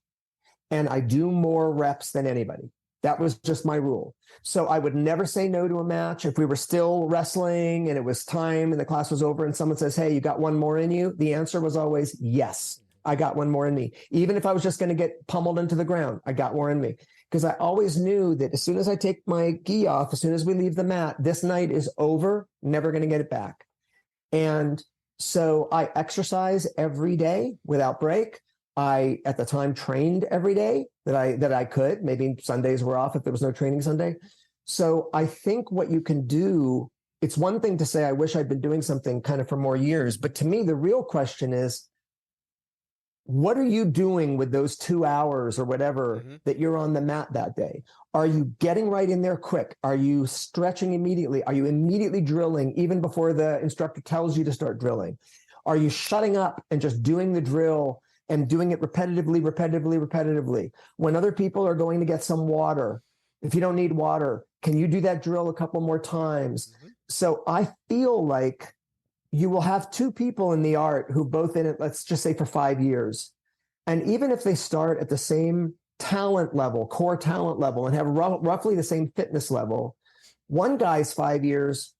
and I do more reps than anybody. That was just my rule. So I would never say no to a match. If we were still wrestling and it was time and the class was over and someone says, hey, you got one more in you? The answer was always, yes, I got one more in me. Even if I was just going to get pummeled into the ground, I got more in me. Because I always knew that as soon as I take my gi off, as soon as we leave the mat, this night is over, never going to get it back. And so I exercise every day without break. I, at the time, trained every day that I could. Maybe Sundays were off if there was no training Sunday. So I think what you can do, it's one thing to say, I wish I'd been doing something kind of for more years. But to me, the real question is, what are you doing with those 2 hours or whatever that you're on the mat that day? Are you getting right in there quick? Are you stretching immediately? Are you immediately drilling even before the instructor tells you to start drilling? Are you shutting up and just doing the drill and doing it repetitively? When other people are going to get some water, if you don't need water, can you do that drill a couple more times? So I feel like you will have two people in the art who both in it, let's just say for 5 years. And even if they start at the same talent level, core talent level, and have roughly the same fitness level, one guy's 5 years,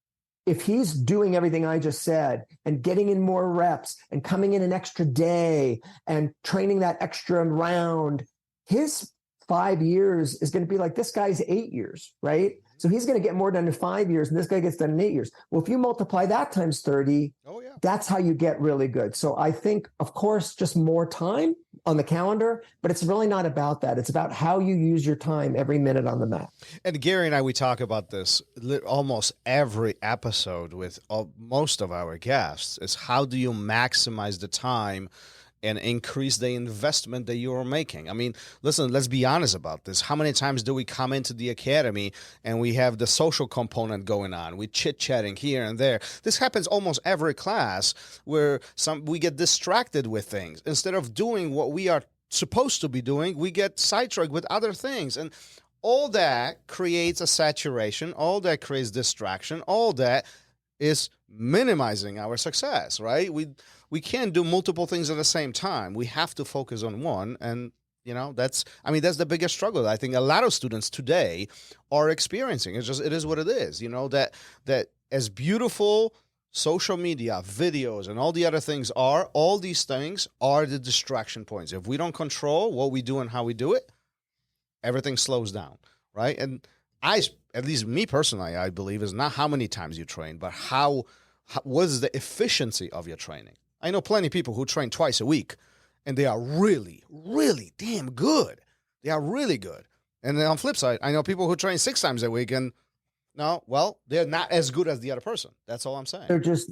if he's doing everything I just said and getting in more reps and coming in an extra day and training that extra round, his 5 years is going to be like this guy's 8 years, right? So he's going to get more done in 5 years, and this guy gets done in 8 years. Well, if you multiply that times 30, that's how you get really good. So I think, of course, just more time on the calendar, but it's really not about that. It's about how you use your time every minute on the mat.
And Gary and I, we talk about this almost every episode with most of our guests, is how do you maximize the time and increase the investment that you are making. I mean, listen, let's be honest about this. How many times do we come into the academy and we have the social component going on? We chit-chatting here and there. This happens almost every class where we get distracted with things. Instead of doing what we are supposed to be doing, we get sidetracked with other things. And all that creates a saturation. All that creates distraction. All that is minimizing our success, right? We can't do multiple things at the same time. We have to focus on one. And, that's the biggest struggle that I think a lot of students today are experiencing. It is what it is, that as beautiful social media, videos, and all the other things are, all these things are the distraction points. If we don't control what we do and how we do it, everything slows down, right? And at least me personally, I believe, is not how many times you train, but what is the efficiency of your training. I know plenty of people who train twice a week, and they are really, really damn good. They are really good. And then on the flip side, I know people who train 6 times a week, and they're not as good as the other person. That's all I'm saying.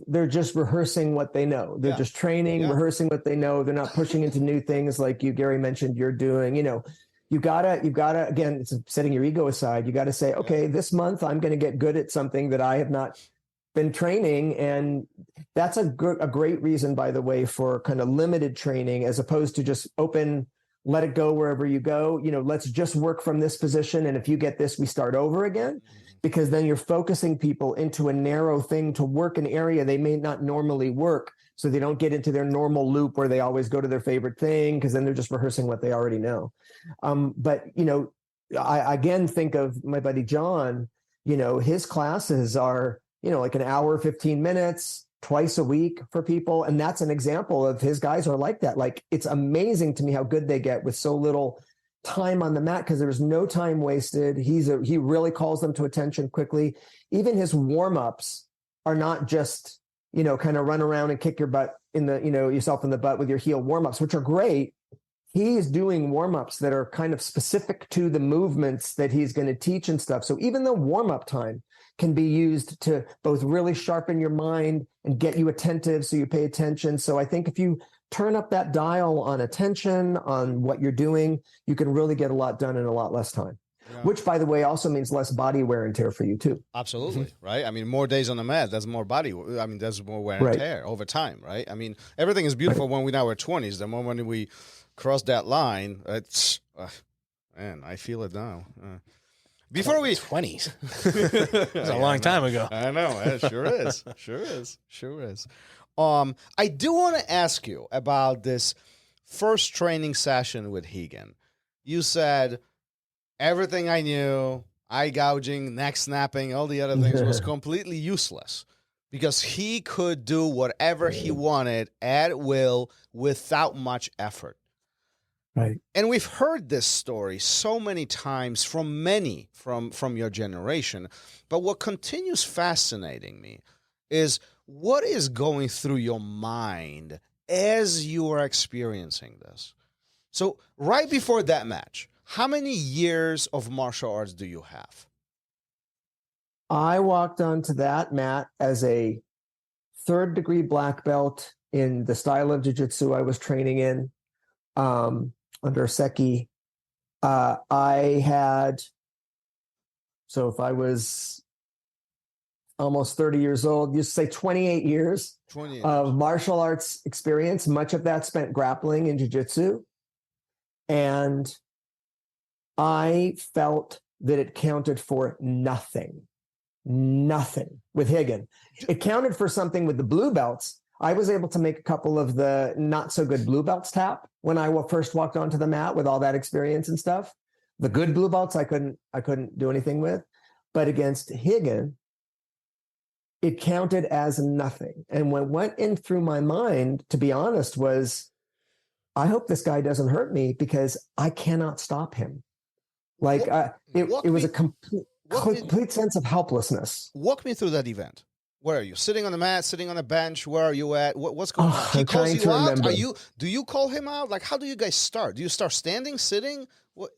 They're just rehearsing what they know. They're just training, rehearsing what they know. They're not pushing into new things like you, Gary, mentioned you're doing. You gotta, again, it's setting your ego aside. You got to say, okay, this month I'm going to get good at something that I have not been training. And that's a great reason, by the way, for kind of limited training as opposed to just open, let it go wherever you go. Let's just work from this position. And if you get this, we start over again, because then you're focusing people into a narrow thing to work an area they may not normally work. So they don't get into their normal loop where they always go to their favorite thing, because then they're just rehearsing what they already know. But I again think of my buddy John. His classes are like an hour, 15 minutes, twice a week for people. And that's an example of his guys are like that. Like, it's amazing to me how good they get with so little time on the mat, because there's no time wasted. He really calls them to attention quickly. Even his warm-ups are not just, kind of run around and kick your butt yourself in the butt with your heel warm-ups, which are great. He's doing warm-ups that are kind of specific to the movements that he's going to teach and stuff. So even the warm-up time can be used to both really sharpen your mind and get you attentive so you pay attention. So I think if you turn up that dial on attention, on what you're doing, you can really get a lot done in a lot less time. Yeah. Which, by the way, also means less body wear and tear for you too.
Absolutely, right? I mean, more days on the mat, that's more that's more wear and tear over time, right? I mean, everything is beautiful when we're in our 20s. The moment we cross that line, it's, man, I feel it now. Before we
20s, that's a long time ago.
I know, it sure is, sure is. I do want to ask you about this first training session with Rigan. You said everything I knew, eye gouging, neck snapping, all the other things was completely useless because he could do whatever he wanted at will without much effort.
Right.
And we've heard this story so many times from many from your generation. But what continues fascinating me is what is going through your mind as you are experiencing this. So right before that match, how many years of martial arts do you have?
I walked onto that mat as a 3rd-degree black belt in the style of jiu-jitsu I was training in. Under Seki, if I was almost 30 years old, you say 28 years of martial arts experience, much of that spent grappling in jiu-jitsu. And I felt that it counted for nothing with Rigan. It counted for something with the blue belts. I was able to make a couple of the not so good blue belts tap when I first walked onto the mat with all that experience and stuff. The good blue belts I couldn't do anything with, but against Rigan, it counted as nothing. And what went in through my mind, to be honest, was I hope this guy doesn't hurt me because I cannot stop him. Like it was a complete sense of helplessness.
Walk me through that event. Where are you? Sitting on the mat, sitting on a bench? Where are you at? What's going on? He calls you out?
Remember.
Do you call him out? Like, how do you guys start? Do you start standing, sitting? What?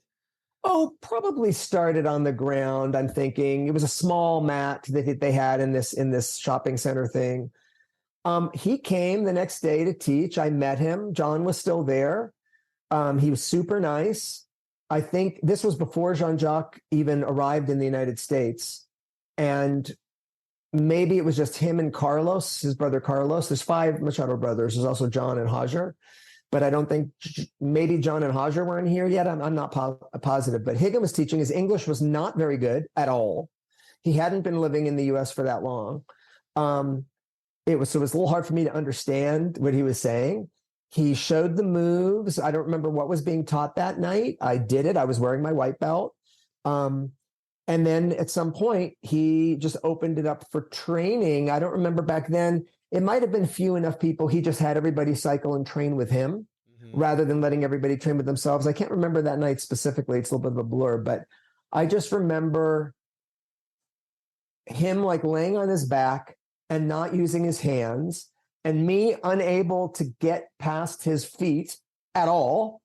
Oh, probably started on the ground. I'm thinking it was a small mat that they had in this shopping center thing. He came the next day to teach. I met him. John was still there. He was super nice. I think this was before Jean-Jacques even arrived in the United States. And maybe it was just him and Carlos, his brother Carlos. There's 5 Machado brothers. There's also John and Hajar. But I don't think maybe John and Hajar weren't here yet. I'm not positive. But Rigan was teaching. His English was not very good at all. He hadn't been living in the U.S. for that long. It was a little hard for me to understand what he was saying. He showed the moves. I don't remember what was being taught that night. I did it. I was wearing my white belt. And then at some point, he just opened it up for training. I don't remember back then. It might have been few enough people. He just had everybody cycle and train with him rather than letting everybody train with themselves. I can't remember that night specifically. It's a little bit of a blur, but I just remember him like laying on his back and not using his hands, and me unable to get past his feet at all,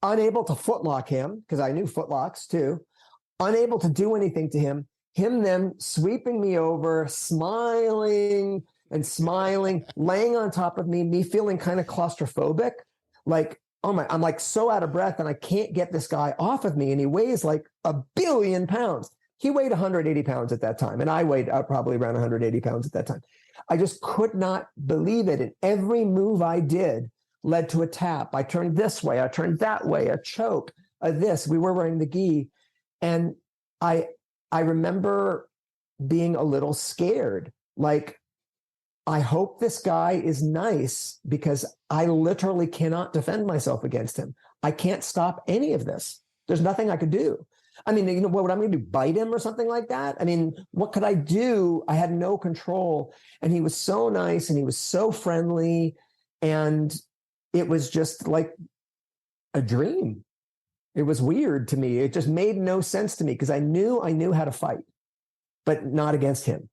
unable to footlock him, because I knew footlocks too, unable to do anything to him then sweeping me over, smiling and smiling, laying on top of me feeling kind of claustrophobic, like, oh my, I'm like so out of breath and I can't get this guy off of me. And he weighs like 1 billion pounds. He weighed 180 pounds at that time. And I weighed probably around 180 pounds at that time. I just could not believe it. And every move I did led to a tap. I turned this way, I turned that way, a choke, this. We were wearing the gi. And I remember being a little scared. Like, I hope this guy is nice because I literally cannot defend myself against him. I can't stop any of this. There's nothing I could do. I mean, you know, what I'm going to do? Bite him or something like that? I mean, what could I do? I had no control. And he was so nice and he was so friendly. And it was just like a dream. It was weird to me. It just made no sense to me because I knew how to fight, but not against him.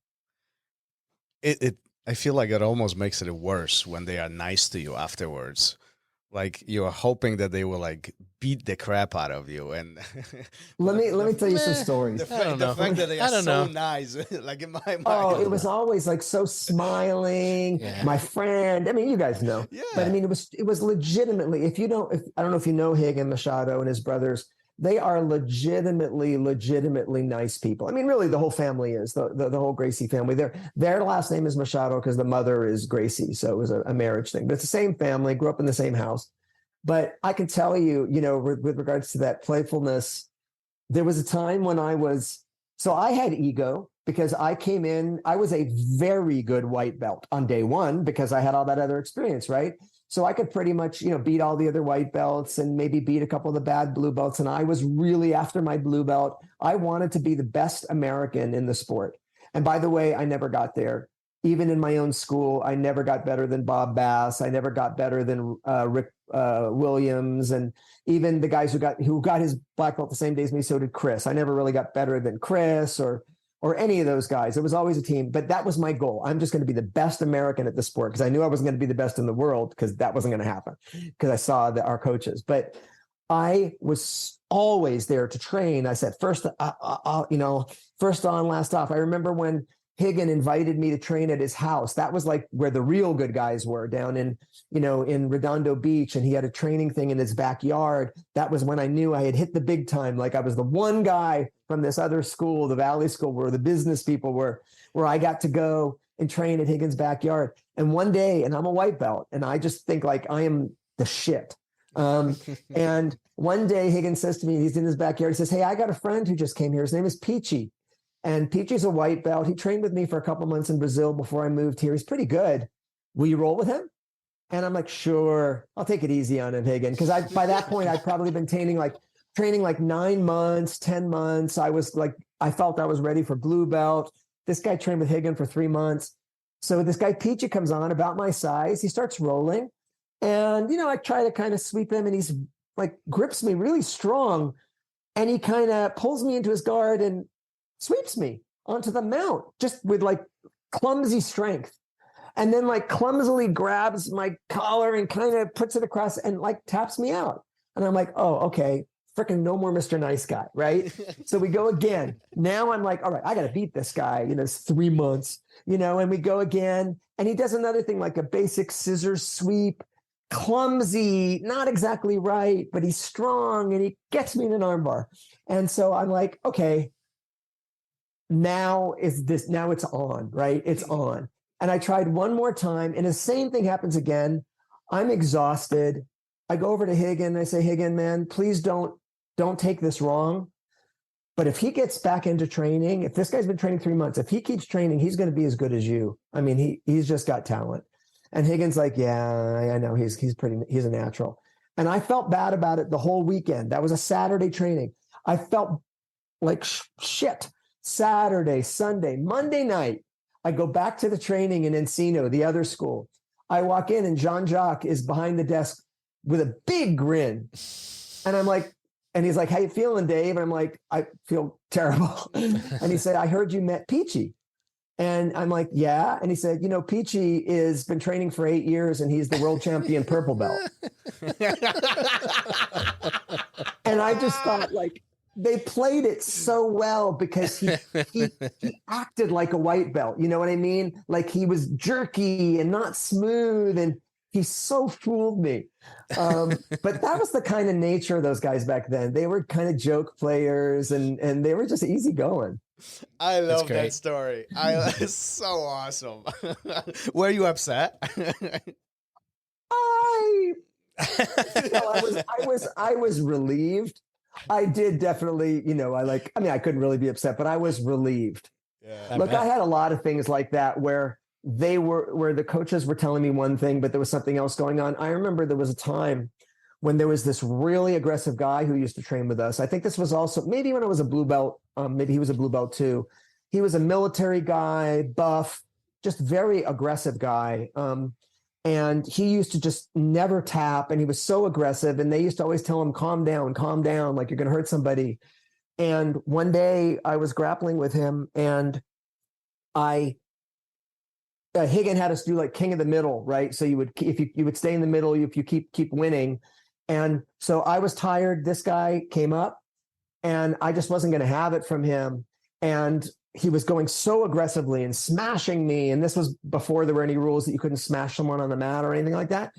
I feel like it almost makes it worse when they are nice to you afterwards. Like you're hoping that they will like beat the crap out of you. And
let me tell you some stories.
The fact that they are so nice, like in my mind.
Oh, it was always like so smiling. Yeah. My friend. I mean, you guys know. Yeah. But I mean, it was legitimately. I don't know if you know Rigan Machado and his brothers. They are legitimately nice people. I mean, really, the whole family is the whole Gracie family. Their last name is Machado because the mother is Gracie, so it was a marriage thing. But it's the same family, grew up in the same house. But I can tell you, with regards to that playfulness, there was a time when I had ego because I came in. I was a very good white belt on day one because I had all that other experience, right? So I could pretty much, beat all the other white belts and maybe beat a couple of the bad blue belts. And I was really after my blue belt. I wanted to be the best American in the sport. And by the way, I never got there. Even in my own school, I never got better than Bob Bass. I never got better than Rick Williams. And even the guys who got his black belt the same day as me, so did Chris. I never really got better than Chris or any of those guys. It was always a team, but that was my goal. I'm just going to be the best American at the sport because I knew I wasn't going to be the best in the world because that wasn't going to happen because I saw our coaches. But I was always there to train. I said, first on, last off. I remember when Rigan invited me to train at his house. That was like where the real good guys were down in Redondo Beach. And he had a training thing in his backyard. That was when I knew I had hit the big time. Like I was the one guy from this other school, the Valley School, where the business people were, where I got to go and train at Rigan's backyard. And one day, and I'm a white belt, and I just think like I am the shit. And one day Rigan says to me, he's in his backyard. He says, "Hey, I got a friend who just came here. His name is Peachy. And Peachy's a white belt. He trained with me for a couple months in Brazil before I moved here. He's pretty good. Will you roll with him?" And I'm like, "Sure, I'll take it easy on him, Rigan." Because by that point, I'd probably been training like 9 months, 10 months. I felt I was ready for blue belt. This guy trained with Rigan for 3 months. So this guy Peachy comes on about my size. He starts rolling. And, I try to kind of sweep him and he's like grips me really strong. and he kind of pulls me into his guard and sweeps me onto the mount just with like clumsy strength. And then like clumsily grabs my collar and kind of puts it across and like taps me out. And I'm like, oh, okay, freaking no more Mr. Nice Guy, right? So we go again. Now I'm like, all right, I got to beat this guy. It's 3 months, and we go again. And he does another thing, like a basic scissors sweep, clumsy, not exactly right, but he's strong and he gets me in an armbar. And so I'm like, okay, now it's on, right? It's on. And I tried one more time and the same thing happens again. I'm exhausted. I go over to Higan and I say, Higan, man, please don't take this wrong. But if he gets back into training, if this guy's been training 3 months, if he keeps training, he's going to be as good as you. I mean, he's just got talent. And Higan's like, yeah, I know he's a natural. And I felt bad about it the whole weekend. That was a Saturday training. I felt like shit. Saturday, Sunday, Monday night, I go back to the training in Encino, the other school. I walk in and Jean-Jacques is behind the desk with a big grin. And I'm like, and he's like, how you feeling, Dave? And I'm like, I feel terrible. And he said, I heard you met Peachy. And I'm like, yeah. And he said, Peachy has been training for 8 years and he's the world champion purple belt. And I just thought, like, they played it so well because he acted like a white belt. You know what I mean? Like he was jerky and not smooth, and he so fooled me. But that was the kind of nature of those guys back then. They were kind of joke players, and they were just easy-going.
I love that story. It's so awesome. Were you upset?
I was relieved. I did definitely, I couldn't really be upset, but I was relieved. Yeah. Look, I had a lot of things like that where the coaches were telling me one thing, but there was something else going on. I remember there was a time when there was this really aggressive guy who used to train with us. I think this was also maybe when I was a blue belt. Maybe he was a blue belt too. He was a military guy, buff, just very aggressive guy. And he used to just never tap, and he was so aggressive. And they used to always tell him, calm down, like you're going to hurt somebody. And one day I was grappling with him, and Higan had us do like king of the middle, right? So you would stay in the middle if you keep winning. And so I was tired. This guy came up, and I just wasn't going to have it from him. And he was going so aggressively and smashing me. And this was before there were any rules that you couldn't smash someone on the mat or anything like that.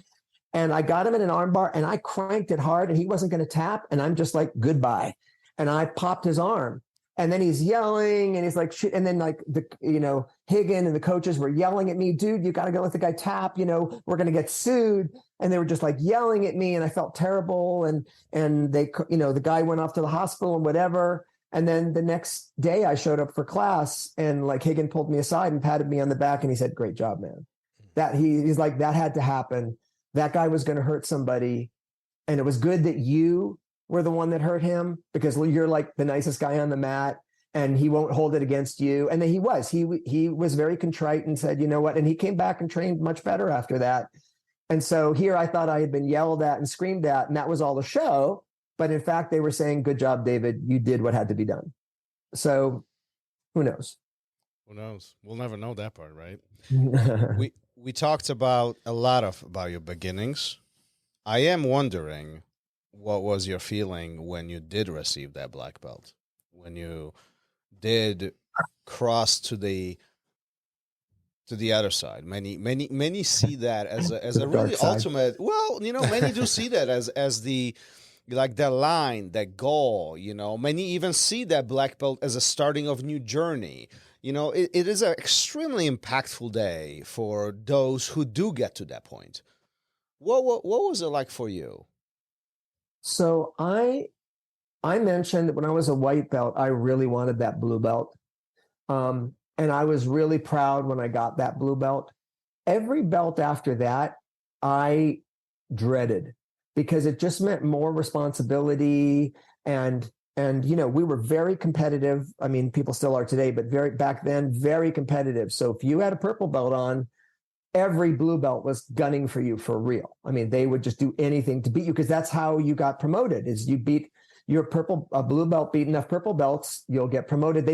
And I got him in an armbar and I cranked it hard, and he wasn't going to tap. And I'm just like, goodbye. And I popped his arm, and then he's yelling and he's like, shit. And then like Higan and the coaches were yelling at me, dude, you got to go let the guy tap, we're going to get sued. And they were just like yelling at me, and I felt terrible. And they, the guy went off to the hospital and whatever. And then the next day I showed up for class, and like Higan pulled me aside and patted me on the back, and he said, great job, man. That he's like, that had to happen. That guy was going to hurt somebody. And it was good that you were the one that hurt him, because you're like the nicest guy on the mat, and he won't hold it against you. And then he was very contrite and said, you know what? And he came back and trained much better after that. And so here I thought I had been yelled at and screamed at, and that was all the show. But in fact, they were saying, good job, David. You did what had to be done. So who knows?
Who knows? We'll never know that part, right? We talked about a lot about your beginnings. I am wondering, what was your feeling when you did receive that black belt? When you did cross to the other side? Many see that as a really ultimate. Well, many do see that as the, like, that line, that goal. Many even see that black belt as a starting of new journey. It is an extremely impactful day for those who do get to that point. What was it like for you?
So I mentioned that when I was a white belt, I really wanted that blue belt. And I was really proud when I got that blue belt. Every belt after that, I dreaded, because it just meant more responsibility. And we were very competitive. I mean, people still are today, but back then, very competitive. So if you had a purple belt on, every blue belt was gunning for you for real. I mean, they would just do anything to beat you, because that's how you got promoted, is you you're a blue belt, beat enough purple belts, you'll get promoted.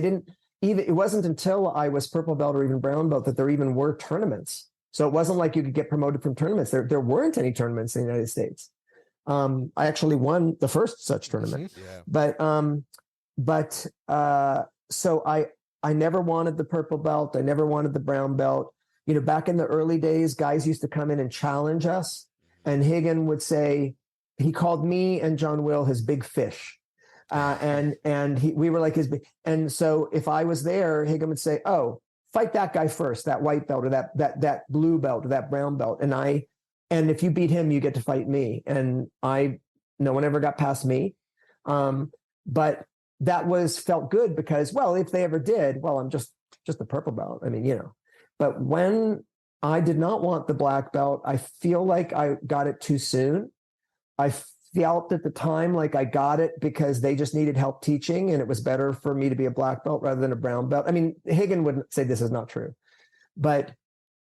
It wasn't until I was purple belt or even brown belt that there even were tournaments. So it wasn't like you could get promoted from tournaments. There weren't any tournaments in the United States. I actually won the first such tournament, so I never wanted the purple belt. I never wanted the brown belt. You know, back in the early days, guys used to come in and challenge us, and Rigan would say, he called me and John Will his big fish. We were like his big, and so if I was there, Rigan would say, oh, fight that guy first, that white belt or that blue belt or that brown belt. And if you beat him, you get to fight me. And no one ever got past me. But that felt good because, well, if they ever did, well, I'm just a purple belt. I mean, you know, but when I did not want the black belt, I feel like I got it too soon. I felt at the time like I got it because they just needed help teaching, and it was better for me to be a black belt rather than a brown belt. I mean, Rigan would say this is not true, but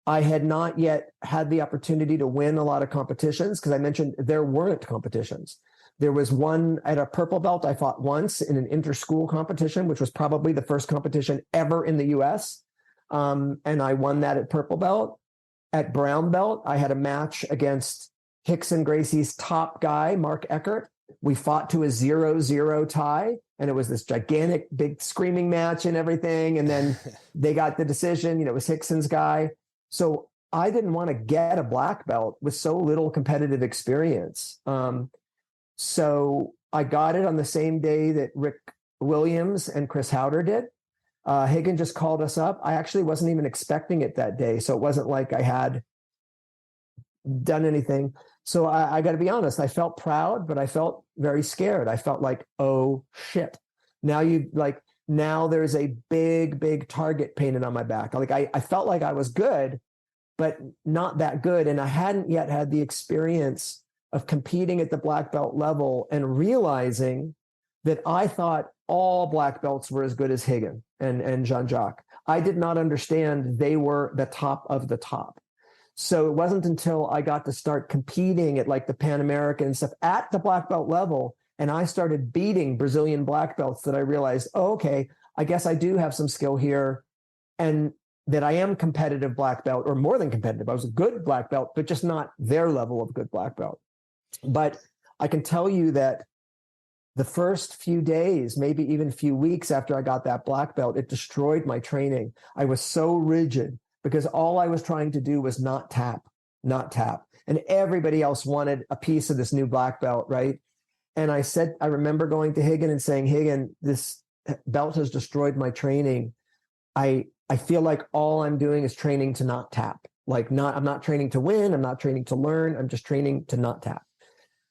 I had not yet had the opportunity to win a lot of competitions because I mentioned there weren't competitions. There was one at a purple belt I fought once in an inter-school competition, which was probably the first competition ever in the US. And I won that at purple belt. At brown belt, I had a match against Rickson Gracie's top guy, Mark Eckert. We fought to a 0-0 tie, and it was this gigantic, big screaming match and everything. And then they got the decision, you know, it was Rickson's guy. So I didn't want to get a black belt with so little competitive experience. So I got it on the same day that Rick Williams and Chris Howder did. Rigan just called us up. I actually wasn't even expecting it that day. So it wasn't like I had done anything. So I got to be honest, I felt proud, but I felt very scared. I felt like, oh shit. Now there's a big, big target painted on my back. Like I felt like I was good, but not that good. And I hadn't yet had the experience of competing at the black belt level and realizing that I thought all black belts were as good as Rigan and Jean-Jacques. I did not understand they were the top of the top. So it wasn't until I got to start competing at like the Pan American and stuff at the black belt level, and I started beating Brazilian black belts, that I realized, oh, okay, I guess I do have some skill here, and that I am competitive black belt, or more than competitive. I was a good black belt, but just not their level of good black belt. But I can tell you that the first few days, maybe even a few weeks after I got that black belt, it destroyed my training. I was so rigid because all I was trying to do was not tap. And everybody else wanted a piece of this new black belt, right? And I remember going to Rigan and saying, Rigan, this belt has destroyed my training. I feel like all I'm doing is training to not tap. I'm not training to win. I'm not training to learn. I'm just training to not tap.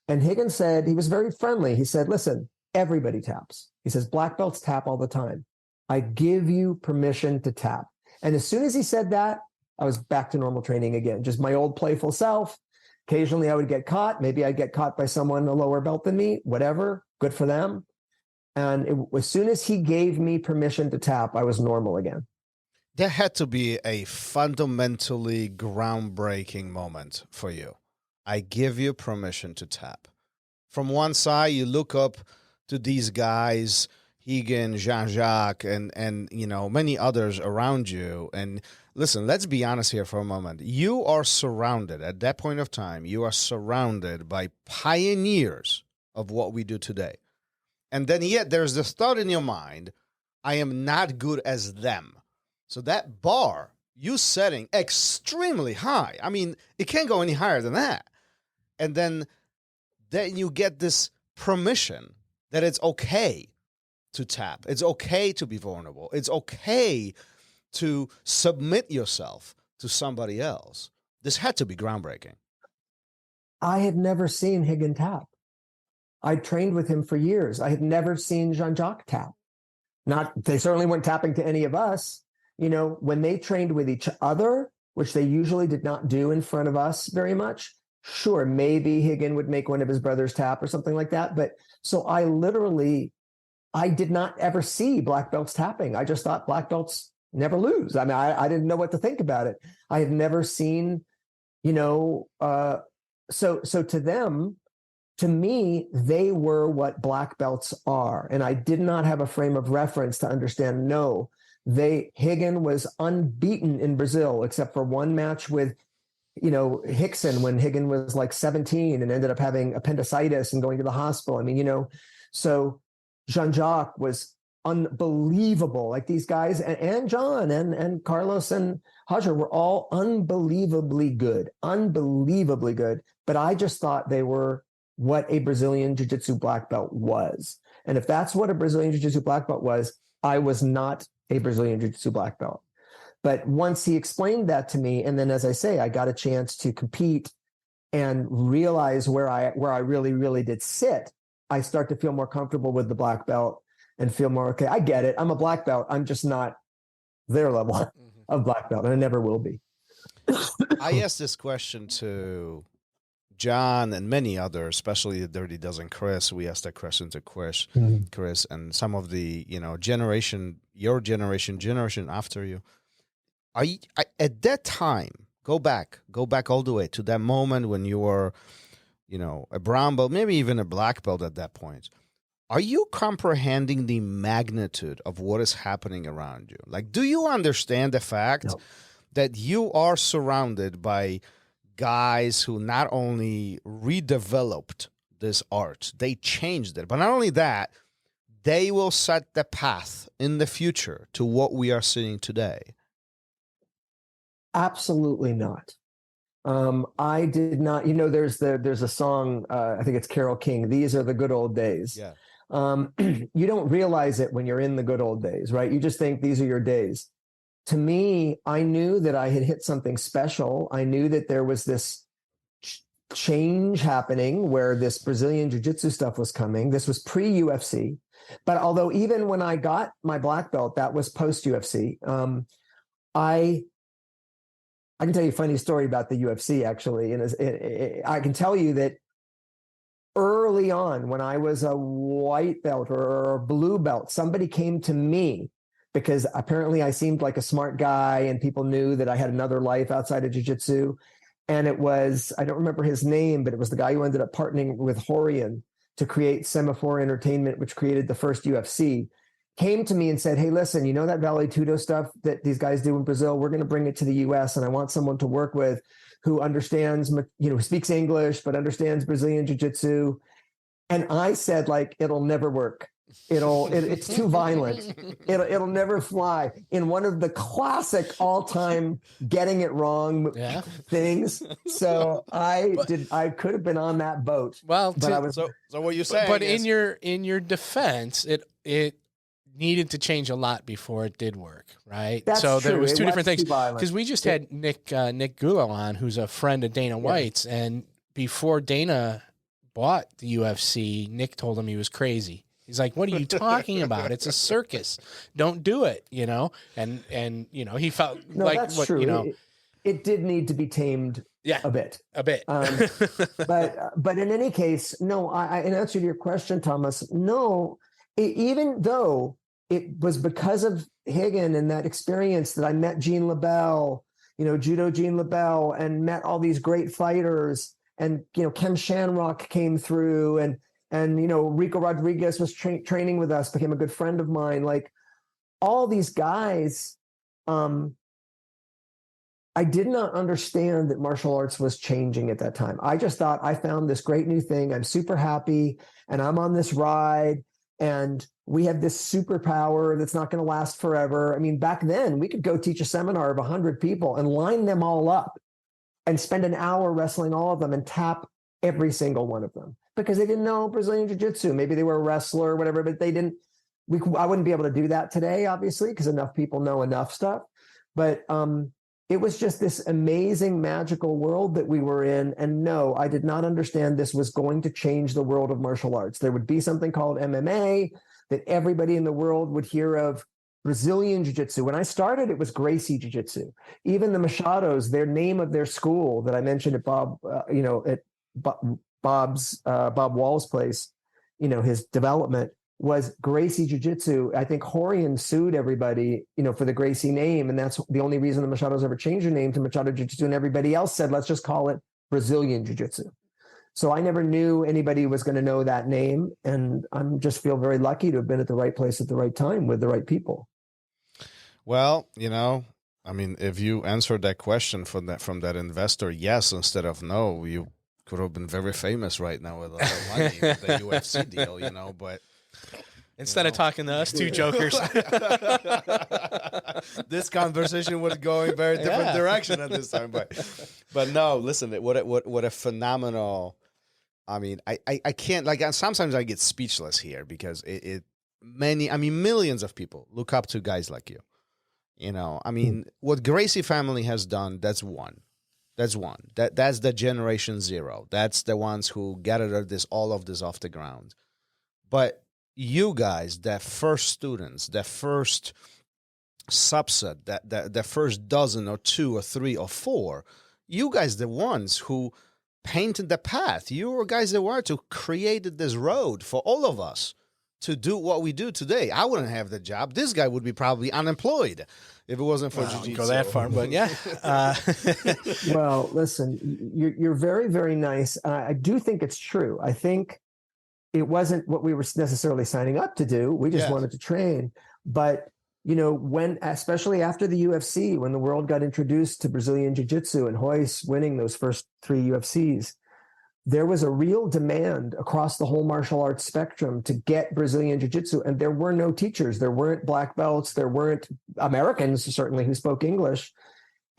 And Rigan said, he was very friendly. He said, listen, everybody taps. He says, black belts tap all the time. I give you permission to tap. And as soon as he said that, I was back to normal training again, just my old playful self. Occasionally I would get caught. Maybe I'd get caught by someone a lower belt than me, whatever, good for them. And as soon as he gave me permission to tap, I was normal again.
There had to be a fundamentally groundbreaking moment for you. I give you permission to tap. From one side, you look up to these guys, Rigan, Jean-Jacques, and you know, many others around you. And listen, let's be honest here for a moment. You are surrounded, at that point of time, you are surrounded by pioneers of what we do today. And then yet there's this thought in your mind, I am not good as them. So that bar you setting extremely high. I mean, it can't go any higher than that. And then you get this permission that it's okay to tap. It's okay to be vulnerable. It's okay to submit yourself to somebody else. This had to be groundbreaking.
I had never seen Rigan tap. I trained with him for years. I had never seen Jean-Jacques tap. They certainly weren't tapping to any of us. You know, when they trained with each other, which they usually did not do in front of us very much, sure, maybe Rigan would make one of his brothers tap or something like that. But so I did not ever see black belts tapping. I just thought black belts never lose. I mean, I didn't know what to think about it. I had never seen, you know, so to them, to me, they were what black belts are. And I did not have a frame of reference to understand, no, Rigan was unbeaten in Brazil, except for one match with, Rickson, when Rigan was like 17 and ended up having appendicitis and going to the hospital. I mean, so Jean-Jacques was unbelievable. Like these guys and John and Carlos and Hajar were all unbelievably good. But I just thought they were what a Brazilian Jiu-Jitsu black belt was. And if that's what a Brazilian Jiu-Jitsu black belt was, I was not a Brazilian Jiu-Jitsu black belt. But once he explained that to me, and then, as I say, I got a chance to compete and realize where I really, really did sit, I start to feel more comfortable with the black belt and feel more, okay, I get it. I'm a black belt. I'm just not their level of black belt, and I never will be.
I asked this question to John and many others, especially the Dirty Dozen Chris. We asked that question to Chris, and some of the, your generation after you. At that time, go back all the way to that moment when you were, a brown belt, maybe even a black belt at that point. Are you comprehending the magnitude of what is happening around you? Like, do you understand the fact that you are surrounded by guys who not only redeveloped this art, they changed it, but not only that, they will set the path in the future to what we are seeing today?
Absolutely not. I did not, there's a song, I think it's Carole King, "These Are the Good Old Days."
Yeah.
You don't realize it when you're in the good old days, right? You just think these are your days. To me, I knew that I had hit something special. I knew that there was this change happening where this Brazilian Jiu-Jitsu stuff was coming. This was pre-UFC. But although even when I got my black belt, that was post-UFC. I can tell you a funny story about the UFC, actually. And I can tell you that early on, when I was a white belt or a blue belt, somebody came to me because apparently I seemed like a smart guy and people knew that I had another life outside of jiu-jitsu. And it was, I don't remember his name, but it was the guy who ended up partnering with Horian to create Semaphore Entertainment, which created the first UFC, came to me and said, "Hey, listen, you know that Vale Tudo stuff that these guys do in Brazil? We're going to bring it to the US, and I want someone to work with who understands, who speaks English, but understands Brazilian Jiu-Jitsu." And I said, like, it'll never work. It's too violent. It'll never fly. In one of the classic all-time getting it wrong things. So I could have been on that boat.
Well,
but I was.
So what you're saying
but
is,
in your defense, it needed to change a lot before it did work, right?
That's
so there
true.
was two
It
different
was
things.
too violent.
Because we just had Nick Gulo on, who's a friend of Dana White's, and before Dana bought the UFC, Nick told him he was crazy. He's like, "What are you talking about? It's a circus. Don't do it." And he felt
that's true. It did need to be tamed a bit. But in any case, no, in answer to your question, Thomas, no, even though it was because of Rigan and that experience that I met Jean Lebel, Judo Jean Lebel, and met all these great fighters, and Kem Shanrock came through, and Rico Rodriguez was training with us, became a good friend of mine. Like all these guys, I did not understand that martial arts was changing at that time. I just thought I found this great new thing. I'm super happy, and I'm on this ride, and we have this superpower that's not going to last forever. I mean, back then we could go teach a seminar of 100 people and line them all up and spend an hour wrestling all of them and tap every single one of them because they didn't know Brazilian Jiu-Jitsu. Maybe they were a wrestler or whatever, but they didn't. I wouldn't be able to do that today, obviously, because enough people know enough stuff. But it was just this amazing, magical world that we were in. And no, I did not understand this was going to change the world of martial arts. There would be something called MMA that everybody in the world would hear of. Brazilian Jiu-Jitsu. When I started, it was Gracie Jiu-Jitsu. Even the Machados, their name of their school that I mentioned at Bob Wall's place, his development was Gracie Jiu-Jitsu. I think Horian sued everybody, for the Gracie name, and that's the only reason the Machados ever changed their name to Machado Jiu-Jitsu. And everybody else said, let's just call it Brazilian Jiu-Jitsu. So I never knew anybody was going to know that name. And I'm just feel very lucky to have been at the right place at the right time with the right people.
Well, I mean, if you answered that question from that investor, yes, instead of no, you could have been very famous right now with a lot of money with the UFC deal, but
instead of talking to us two jokers,
this conversation was going very different direction at this time. But no, listen, what a phenomenal. I mean, I can't, like, sometimes I get speechless here because millions of people look up to guys like you. I mean, what Gracie family has done, that's one. That's the generation zero. That's the ones who gathered all of this off the ground. But you guys, the first students, the first subset, the first dozen or two or three or four, you guys, the ones who painted the path. You were guys that were to created this road for all of us to do what we do today. I wouldn't have the job. This guy would be probably unemployed if it wasn't for jiu-jitsu.
Go that far, but yeah.
Well, listen, you're very, very nice. I do think it's true. I think it wasn't what we were necessarily signing up to do. We just wanted to train. But, when, especially after the UFC, when the world got introduced to Brazilian Jiu-Jitsu and Royce winning those first 3 UFCs, there was a real demand across the whole martial arts spectrum to get Brazilian Jiu-Jitsu. And there were no teachers. There weren't black belts. There weren't Americans, certainly, who spoke English.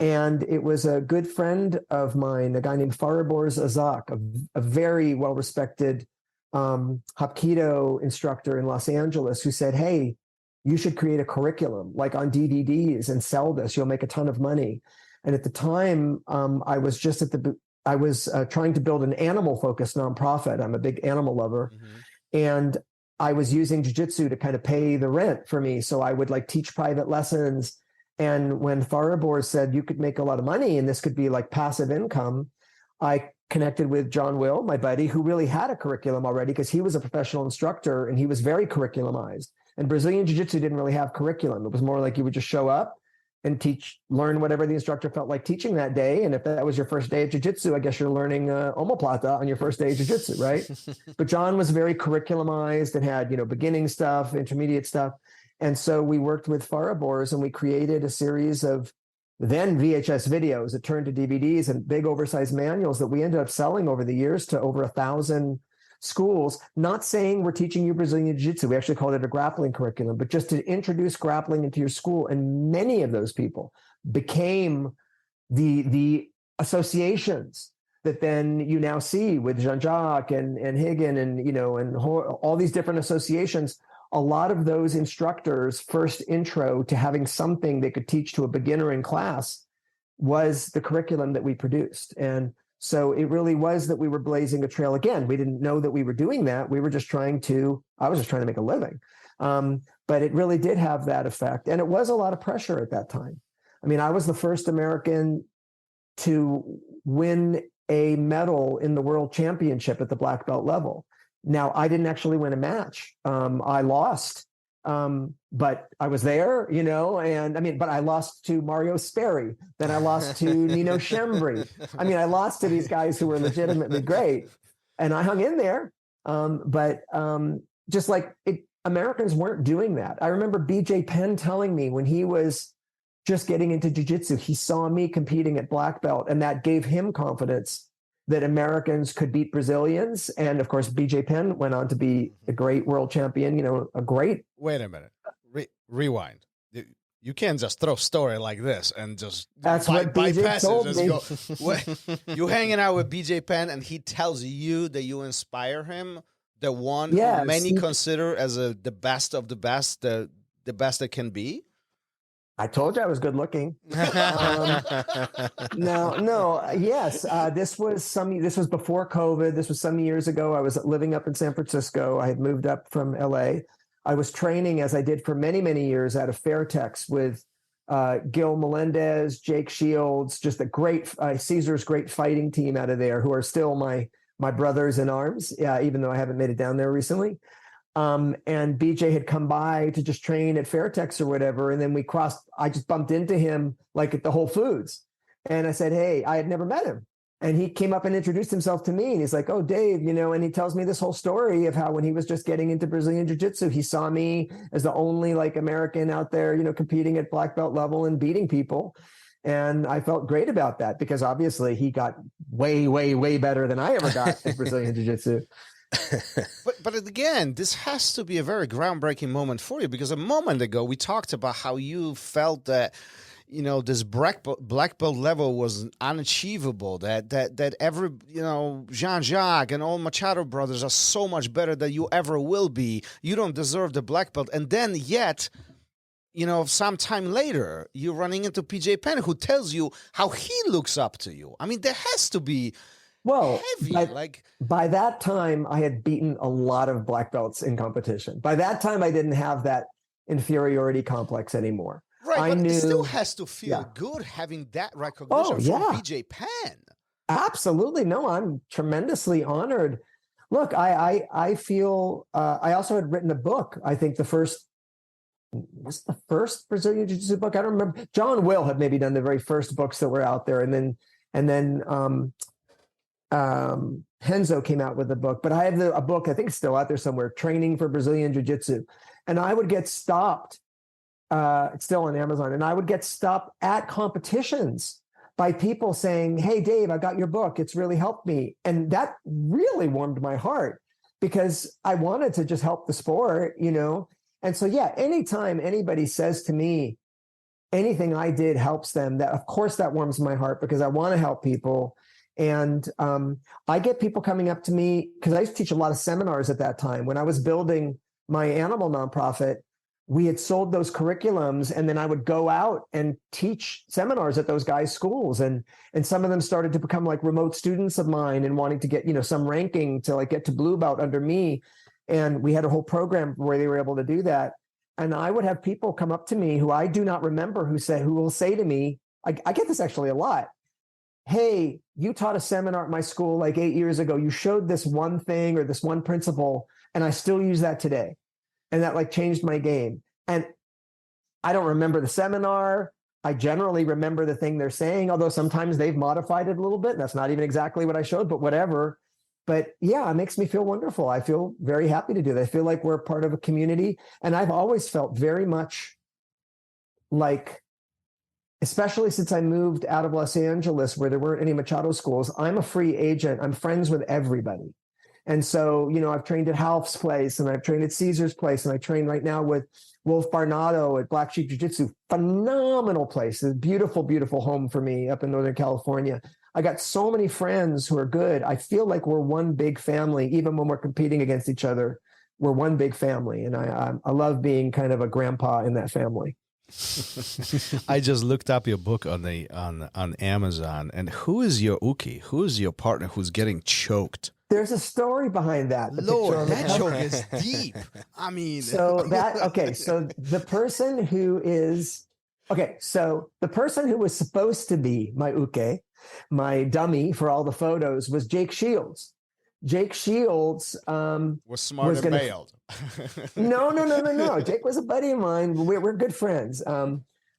And it was a good friend of mine, a guy named Faribor Azak, a very well-respected Hapkido instructor in Los Angeles, who said, hey, you should create a curriculum like on DVDs and sell this. You'll make a ton of money. And at the time, I was just trying to build an animal-focused nonprofit. I'm a big animal lover. Mm-hmm. And I was using jiu-jitsu to kind of pay the rent for me. So I would teach private lessons. And when Faribor said you could make a lot of money and this could be like passive income, I connected with John Will, my buddy, who really had a curriculum already because he was a professional instructor and he was very curriculumized. And Brazilian Jiu-Jitsu didn't really have curriculum. It was more like you would just show up and learn whatever the instructor felt like teaching that day. And if that was your first day of jiu-jitsu, I guess you're learning omoplata on your first day of jiu-jitsu, right? But John was very curriculumized and had, beginning stuff, intermediate stuff. And so we worked with Faribors and we created a series of then VHS videos that turned to DVDs and big oversized manuals that we ended up selling over the years to over 1,000 schools, not saying we're teaching you Brazilian Jiu-Jitsu. We actually called it a grappling curriculum, but just to introduce grappling into your school. And many of those people became the associations that then you now see with Jean-Jacques and Higgin and all these different associations. A lot of those instructors' first intro to having something they could teach to a beginner in class was the curriculum that we produced. And so it really was that we were blazing a trail. Again, we didn't know that we were doing that. I was just trying to make a living. But it really did have that effect. And it was a lot of pressure at that time. I mean, I was the first American to win a medal in the World Championship at the black belt level. Now, I didn't actually win a match. I lost, but I was there, but I lost to Mario Sperry. Then I lost to Nino Schembri. I lost to these guys who were legitimately great, and I hung in there. Just like Americans weren't doing that. I remember BJ Penn telling me when he was just getting into jiu-jitsu, he saw me competing at black belt, and that gave him confidence that Americans could beat Brazilians. And of course, BJ Penn went on to be a great world champion, a great.
Wait a minute. Rewind. You can't just throw a story like this and just
that's what BJ told me.
You hanging out with BJ Penn and he tells you that you inspire him, the one who many consider as the best of the best, the best that can be.
I told you I was good looking. Yes. This was before COVID. This was some years ago. I was living up in San Francisco. I had moved up from LA. I was training, as I did for many, many years, out of Fairtex with Gil Melendez, Jake Shields, just a great Caesar's great fighting team out of there, who are still my brothers in arms, even though I haven't made it down there recently. And BJ had come by to just train at Fairtex or whatever. And then I just bumped into him like at the Whole Foods. And I said, hey, I had never met him. And he came up and introduced himself to me. And he's like, oh, Dave, and he tells me this whole story of how when he was just getting into Brazilian Jiu-Jitsu, he saw me as the only like American out there, competing at black belt level and beating people. And I felt great about that because obviously he got way, way, way better than I ever got at Brazilian Jiu-Jitsu.
But again, this has to be a very groundbreaking moment for you, because a moment ago we talked about how you felt that this black belt level was unachievable, that every, Jean-Jacques and all Machado brothers are so much better than you ever will be. You don't deserve the black belt. And then yet, sometime later, you're running into PJ Penn, who tells you how he looks up to you. I mean, there has to be heavy.
By that time, I had beaten a lot of black belts in competition. By that time, I didn't have that inferiority complex anymore.
Right, but it still has to feel good having that recognition from PJ Penn.
Absolutely. No, I'm tremendously honored. Look, I feel, I also had written a book. I think the first Brazilian Jiu-Jitsu book? I don't remember. John Will had maybe done the very first books that were out there. And then Henzo came out with a book. But I have a book, I think it's still out there somewhere, Training for Brazilian Jiu-Jitsu. And I would get stopped. It's still on Amazon. And I would get stopped at competitions by people saying, hey, Dave, I got your book. It's really helped me. And that really warmed my heart because I wanted to just help the sport, And so, anytime anybody says to me, anything I did helps them, that of course that warms my heart because I want to help people. And I get people coming up to me because I used to teach a lot of seminars at that time. When I was building my animal nonprofit, we had sold those curriculums, and then I would go out and teach seminars at those guys' schools. And some of them started to become like remote students of mine and wanting to get, some ranking to like get to blue belt under me. And we had a whole program where they were able to do that. And I would have people come up to me who I do not remember who will say to me, I get this actually a lot. Hey, you taught a seminar at my school like 8 years ago. You showed this one thing or this one principle, and I still use that today. And that like changed my game. And I don't remember the seminar. I generally remember the thing they're saying, although sometimes they've modified it a little bit. And that's not even exactly what I showed, but whatever. But yeah, it makes me feel wonderful. I feel very happy to do that. I feel like we're part of a community. And I've always felt very much like, especially since I moved out of Los Angeles where there weren't any Machado schools, I'm a free agent. I'm friends with everybody. And so, I've trained at Half's place and I've trained at Caesar's place. And I train right now with Wolf Barnado at Black Sheep Jiu-Jitsu. Phenomenal place. A beautiful, beautiful home for me up in Northern California. I got so many friends who are good. I feel like we're one big family, even when we're competing against each other. We're one big family. And I love being kind of a grandpa in that family.
I just looked up your book on Amazon. And who is your uke? Who is your partner who's getting choked?
There's a story behind that.
Lord, that choke is deep. I mean,
so the person who was supposed to be my uke, my dummy for all the photos, was Jake Shields. Jake Shields
was smart and bailed.
No. Jake was a buddy of mine. We're good friends.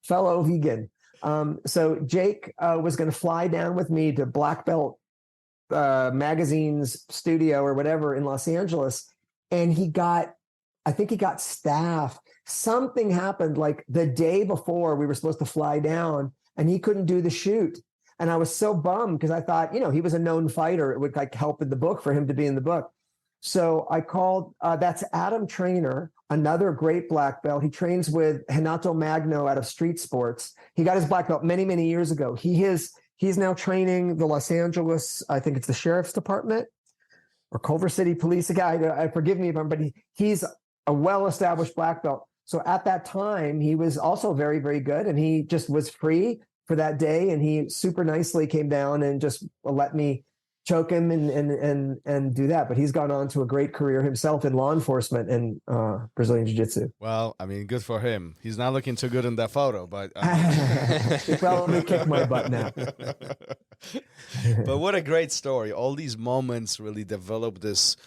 Fellow vegan. So Jake was going to fly down with me to Black Belt Magazine's studio or whatever in Los Angeles, and I think he got staff. Something happened like the day before we were supposed to fly down, and he couldn't do the shoot. And I was so bummed because I thought, he was a known fighter. It would like help in the book for him to be in the book. So I called, that's Adam Trainer, another great black belt. He trains with Renato Magno out of Street Sports. He got his black belt many, many years ago. He's now training the Los Angeles, I think it's the Sheriff's Department or Culver City Police. I forgive me, but he's a well-established black belt. So at that time, he was also very, very good. And he just was free for that day. And he super nicely came down and just let me choke him and do that. But he's gone on to a great career himself in law enforcement and Brazilian Jiu-Jitsu.
Well, I mean, good for him. He's not looking too good in that photo, but
he probably kicked my butt now.
But what a great story. All these moments really develop this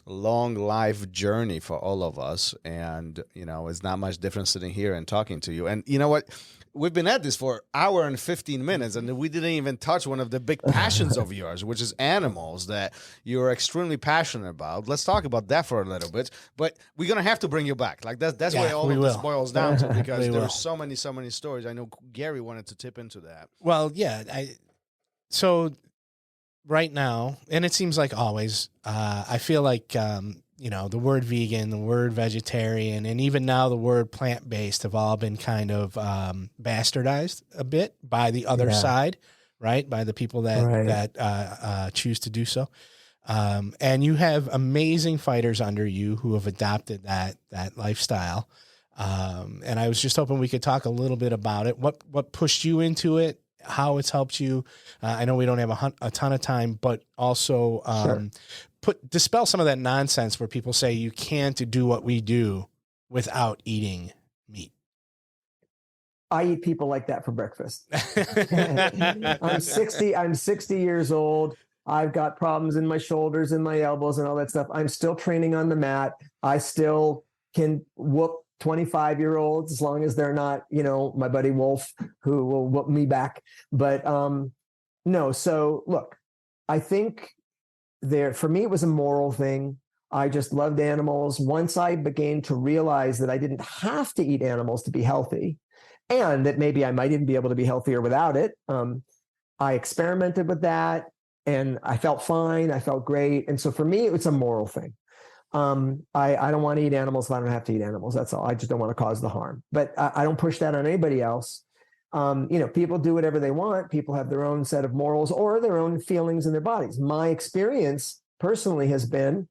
long life journey for all of us. And, it's not much different sitting here and talking to you. And you know what? we've been at this for an hour and 15 minutes, and we didn't even touch one of the big passions of yours, which is animals that you're extremely passionate about. Let's talk about that for a little bit. But we're gonna have to bring you back. Like that's where all of this boils down to, because there are so many stories. I know Gary wanted to tip into that.
Well, yeah. So right now, and it seems like always, I feel like the word vegan, the word vegetarian, and even now the word plant-based have all been kind of bastardized a bit by the other side, right? By the people that choose to do so. And you have amazing fighters under you who have adopted that lifestyle. And I was just hoping we could talk a little bit about it. What pushed you into it? How it's helped you? I know we don't have a ton of time, but also dispel some of that nonsense where people say you can't do what we do without eating meat.
I eat people like that for breakfast. I'm 60 years old. I've got problems in my shoulders and my elbows and all that stuff. I'm still training on the mat. I still can whoop 25-year-olds as long as they're not, my buddy Wolf, who will whoop me back. But no, so look, I think for me, it was a moral thing. I just loved animals. Once I began to realize that I didn't have to eat animals to be healthy, and that maybe I might even be able to be healthier without it, I experimented with that, and I felt fine. I felt great. And so for me, it's a moral thing. I don't want to eat animals if I don't have to eat animals. That's all. I just don't want to cause the harm. But I don't push that on anybody else. People do whatever they want. People have their own set of morals or their own feelings in their bodies. My experience personally has been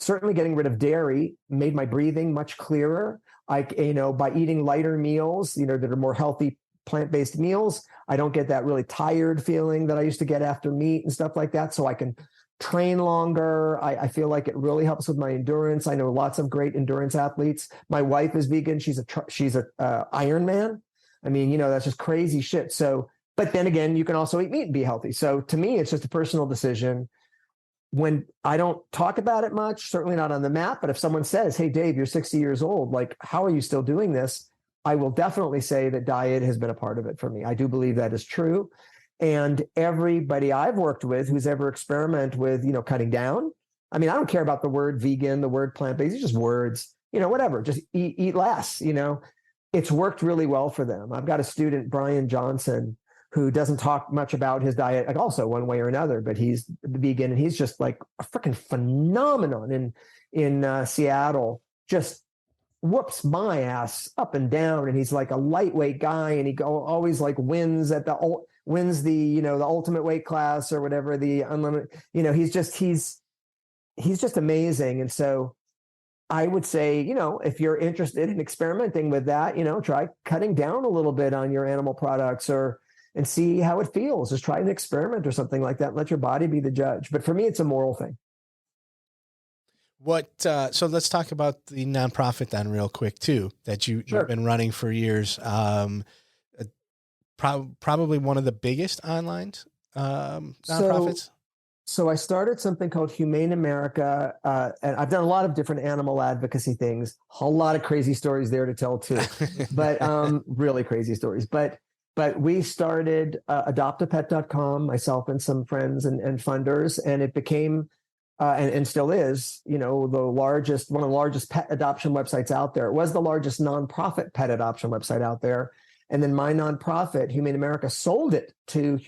certainly getting rid of dairy made my breathing much clearer. By eating lighter meals, that are more healthy plant-based meals, I don't get that really tired feeling that I used to get after meat and stuff like that. So I can train longer. I feel like it really helps with my endurance. I know lots of great endurance athletes. My wife is vegan. She's a Ironman. I mean, that's just crazy shit. So, but then again, you can also eat meat and be healthy. So to me, it's just a personal decision. When I don't talk about it much, certainly not on the mat, but if someone says, "Hey, Dave, you're 60 years old, like, how are you still doing this?" I will definitely say that diet has been a part of it for me. I do believe that is true. And everybody I've worked with who's ever experimented with, cutting down, I mean, I don't care about the word vegan, the word plant-based, it's just words, whatever, just eat less, it's worked really well for them. I've got a student, Brian Johnson, who doesn't talk much about his diet, like also one way or another, but he's vegan and he's just like a freaking phenomenon in Seattle, just whoops my ass up and down. And he's like a lightweight guy, and he always like wins the ultimate weight class or whatever, the unlimited, he's just amazing. And so I would say, if you're interested in experimenting with that, try cutting down a little bit on your animal products and see how it feels. Just try an experiment or something like that. Let your body be the judge. But for me, it's a moral thing.
So let's talk about the nonprofit then real quick too, that you've been running for years. Probably one of the biggest online nonprofits.
So I started something called Humane America, and I've done a lot of different animal advocacy things. A lot of crazy stories there to tell too, but really crazy stories. But we started adoptapet.com, myself and some friends and funders, and it became and still is, one of the largest pet adoption websites out there. It was the largest nonprofit pet adoption website out there. And then my nonprofit, Humane America, sold it to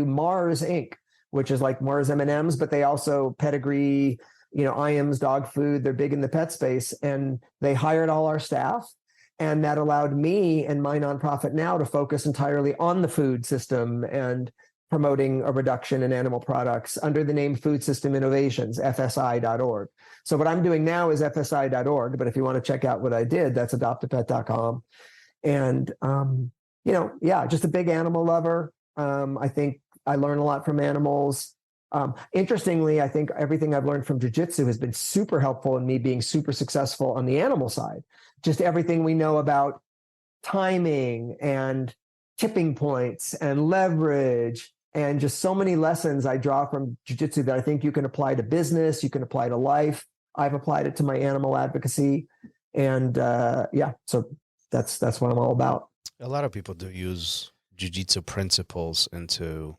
Mars Inc., which is like Mars M&Ms, but they also pedigree, IAMS, dog food. They're big in the pet space. And they hired all our staff. And that allowed me and my nonprofit now to focus entirely on the food system and promoting a reduction in animal products under the name Food System Innovations, FSI.org. So what I'm doing now is FSI.org, but if you want to check out what I did, that's adoptapet.com. And, just a big animal lover. I think I learn a lot from animals. Interestingly, I think everything I've learned from jiu-jitsu has been super helpful in me being super successful on the animal side. Just everything we know about timing and tipping points and leverage and just so many lessons I draw from jiu-jitsu that I think you can apply to business, you can apply to life. I've applied it to my animal advocacy. And so that's what I'm all about.
A lot of people do use jiu-jitsu principles into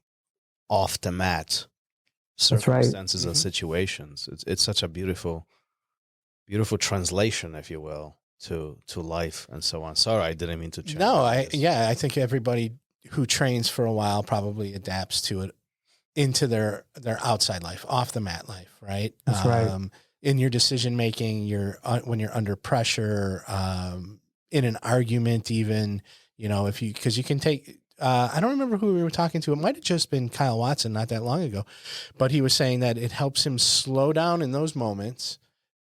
off the mat circumstances and situations. It's such a beautiful translation, if you will, to life and so on. Sorry, I didn't mean to change.
No, I think everybody who trains for a while probably adapts to it into their outside life, off the mat life, right?
That's right.
In your decision making, when you're under pressure, in an argument, even, because you can take. I don't remember who we were talking to. It might have just been Kyle Watson not that long ago, but he was saying that it helps him slow down in those moments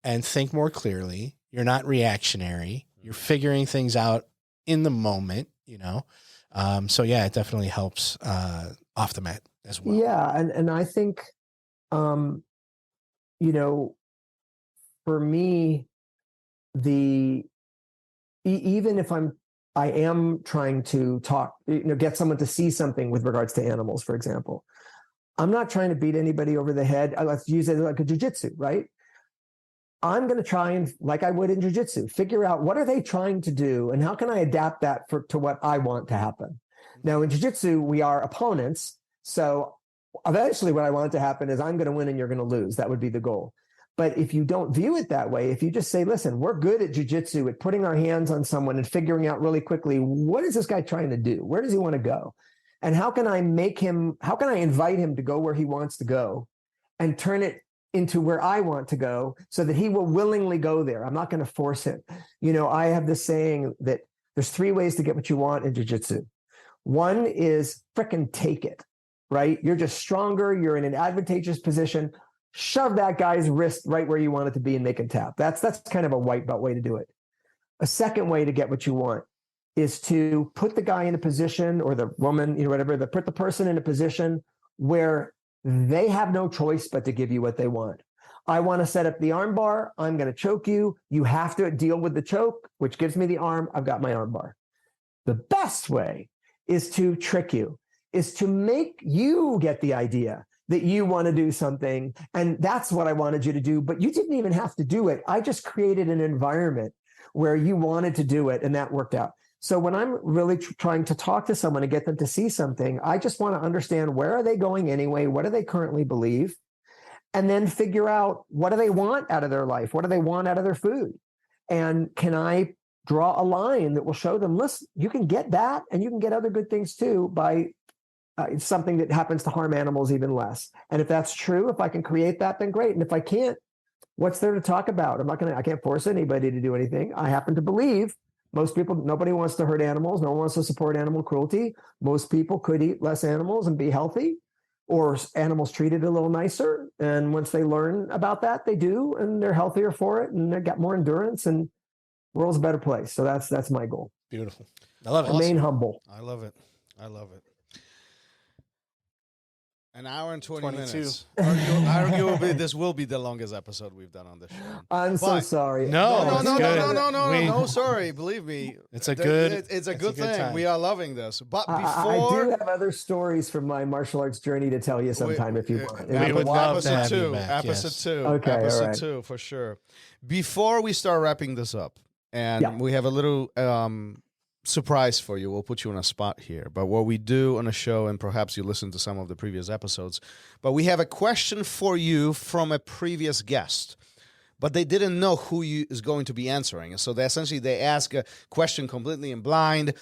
and think more clearly. You're not reactionary. You're figuring things out in the moment, So yeah, it definitely helps off the mat as well.
Yeah. And I think, for me, even if I am trying to talk, get someone to see something with regards to animals, for example, I'm not trying to beat anybody over the head. Let's use it like a jiu-jitsu, right? I'm going to try and, like I would in jiu-jitsu, figure out what are they trying to do and how can I adapt that to what I want to happen. Now in jiu-jitsu, we are opponents. So eventually what I want to happen is I'm going to win and you're going to lose. That would be the goal. But if you don't view it that way, if you just say, listen, we're good at jiu-jitsu, at putting our hands on someone and figuring out really quickly, what is this guy trying to do? Where does he want to go? And how can I invite him to go where he wants to go and turn it into where I want to go so that he will willingly go there? I'm not going to force him. I have this saying that there's 3 ways to get what you want in jiu-jitsu. One is frickin' take it, right? You're just stronger. You're in an advantageous position. Shove that guy's wrist right where you want it to be and make him tap. That's kind of a white belt way to do it. A second way to get what you want is to put the guy in a position, or the woman, put the person in a position where they have no choice but to give you what they want. I want to set up the arm bar. I'm going to choke you. You have to deal with the choke, which gives me the arm. I've got my arm bar. The best way is to trick you, is to make you get the idea that you want to do something. And that's what I wanted you to do, but you didn't even have to do it. I just created an environment where you wanted to do it, and that worked out. So when I'm really trying to talk to someone and get them to see something, I just want to understand, where are they going anyway? What do they currently believe? And then figure out, what do they want out of their life? What do they want out of their food? And can I draw a line that will show them, listen, you can get that and you can get other good things too by something that happens to harm animals even less. And if that's true, if I can create that, then great. And if I can't, what's there to talk about? I can't force anybody to do anything. I happen to believe nobody wants to hurt animals. No one wants to support animal cruelty. Most people could eat less animals and be healthy, or animals treated a little nicer. And once they learn about that, they do, and they're healthier for it, and they've got more endurance, and the world's a better place. So that's my goal.
Beautiful. I love it.
Remain humble.
I love it. An hour and 20 minutes. Arguably, this will be the longest episode we've done on this show.
I'm so sorry.
No, sorry. Believe me.
It's a good
thing. Time. We are loving this. But before...
I do have other stories from my martial arts journey to tell you sometime if you want.
We would love to have you back.
Episode 2, for sure. Before we start wrapping this up, and we have a little... surprise for you. We'll put you on a spot here. But what we do on a show, and perhaps you listen to some of the previous episodes, but we have a question for you from a previous guest, but they didn't know who is going to be answering. So they ask a question completely in blind.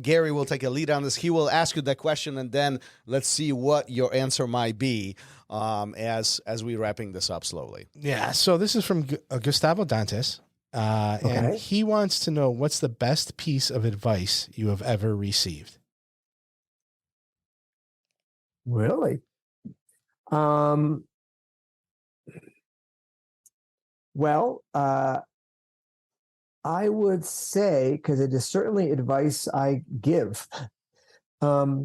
Gary will take a lead on this. He will ask you that question, and then let's see what your answer might be as we're wrapping this up slowly.
Yeah. So this is from Gustavo Dantas. And he wants to know, what's the best piece of advice you have ever received?
Really? Well, I would say, because it is certainly advice I give, try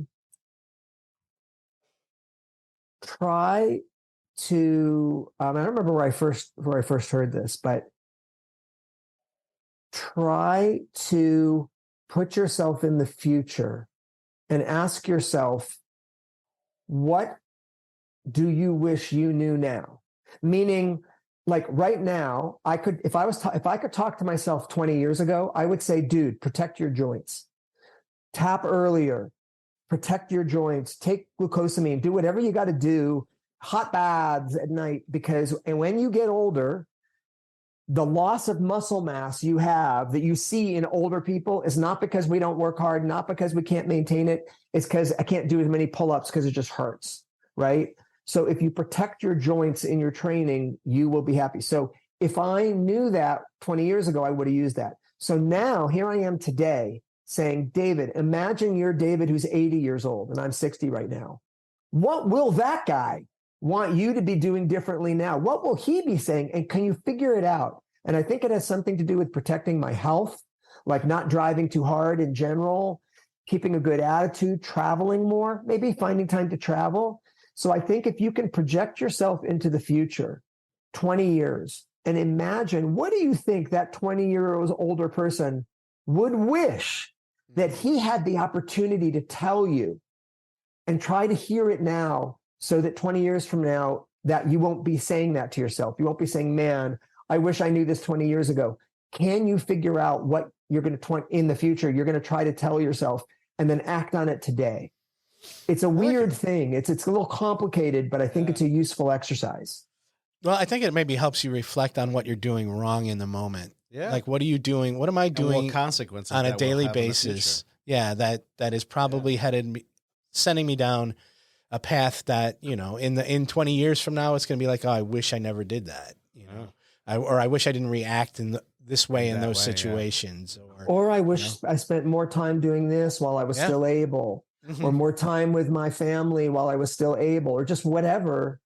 to, I don't remember where I first heard this, but try to put yourself in the future and ask yourself, what do you wish you knew now? Meaning, like right now, if I could talk to myself 20 years ago, I would say, dude, protect your joints. tap earlier, protect your joints, take glucosamine, do whatever you got to do, hot baths at night, because and when you get older, the loss of muscle mass you have that you see in older people is not because we don't work hard, not because we can't maintain it. It's because I can't do as many pull-ups because it just hurts, right? So if you protect your joints in your training, you will be happy. So if I knew that 20 years ago, I would have used that. So now here I am today saying, David, imagine you're David who's 80 years old and I'm 60 right now. What will that guy want you to be doing differently now? What will he be saying? And can you figure it out? And I think it has something to do with protecting my health, like not driving too hard in general, keeping a good attitude, traveling more, maybe finding time to travel. So I think if you can project yourself into the future, 20 years, and imagine, what do you think that 20-year-old older person would wish that he had the opportunity to tell you, and try to hear it now so that 20 years from now, that you won't be saying that to yourself. You won't be saying, man, I wish I knew this 20 years ago. Can you figure out what you're going to, in the future, you're going to try to tell yourself and then act on it today? It's a weird thing. It's a little complicated, but I think it's a useful exercise.
Well, I think it maybe helps you reflect on what you're doing wrong in the moment.
Yeah.
Like, what are you doing? What am I doing
what consequences
on a
that will
daily
have in the
basis?
future.
Yeah, that is probably sending me down a path that, you know, in 20 years from now, it's going to be like, oh, I wish I never did that. You know, I wish I didn't react this way in those situations. Yeah.
Or I wish I spent more time doing this while I was still able, or more time with my family while I was still able, or just whatever,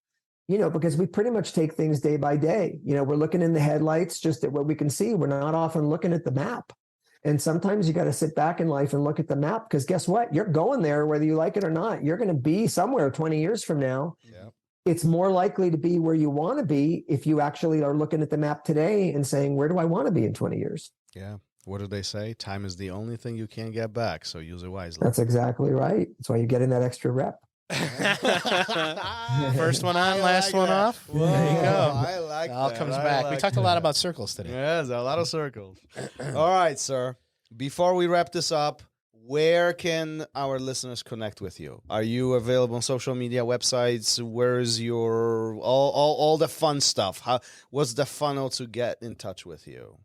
you know, because we pretty much take things day by day. You know, we're looking in the headlights just at what we can see. We're not often looking at the map. And sometimes you got to sit back in life and look at the map, because guess what? You're going there, whether you like it or not. You're going to be somewhere 20 years from now. Yeah. It's more likely to be where you want to be if you actually are looking at the map today and saying, where do I want to be in 20 years?
Yeah. What do they say? Time is the only thing you can't get back, so use it wisely.
That's exactly right. That's why you get in that extra rep.
First one on, last one off.
Whoa,
there you go.
I like
it all
that.
comes back. We talked a lot about circles today.
Yeah, there's a lot of circles. All right, sir. Before we wrap this up, where can our listeners connect with you? Are you available on social media, websites? Where's your all the fun stuff? What's the funnel to get in touch with you?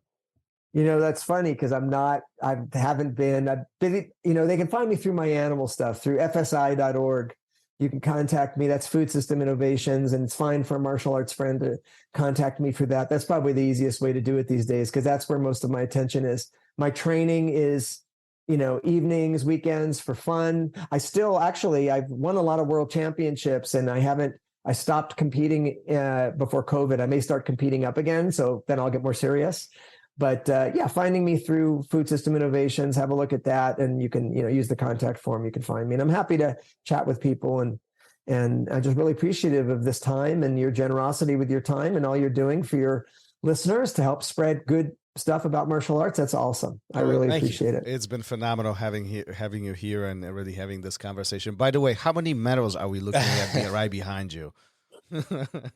You know, that's funny because I've been, you know, they can find me through my animal stuff, through fsi.org. You can contact me. That's Food System Innovations, and it's fine for a martial arts friend to contact me for that. That's probably the easiest way to do it these days, because that's where most of my attention is. My training is, you know, evenings, weekends for fun. I've won a lot of world championships, and I stopped competing before COVID. I may start competing up again, so then I'll get more serious. But finding me through Food System Innovations, have a look at that, and you can, you know, use the contact form. You can find me, and I'm happy to chat with people, and I'm just really appreciative of this time and your generosity with your time and all you're doing for your listeners to help spread good stuff about martial arts. That's awesome. I really appreciate it.
It's been phenomenal having you here and really having this conversation. By the way, how many medals are we looking at right behind you?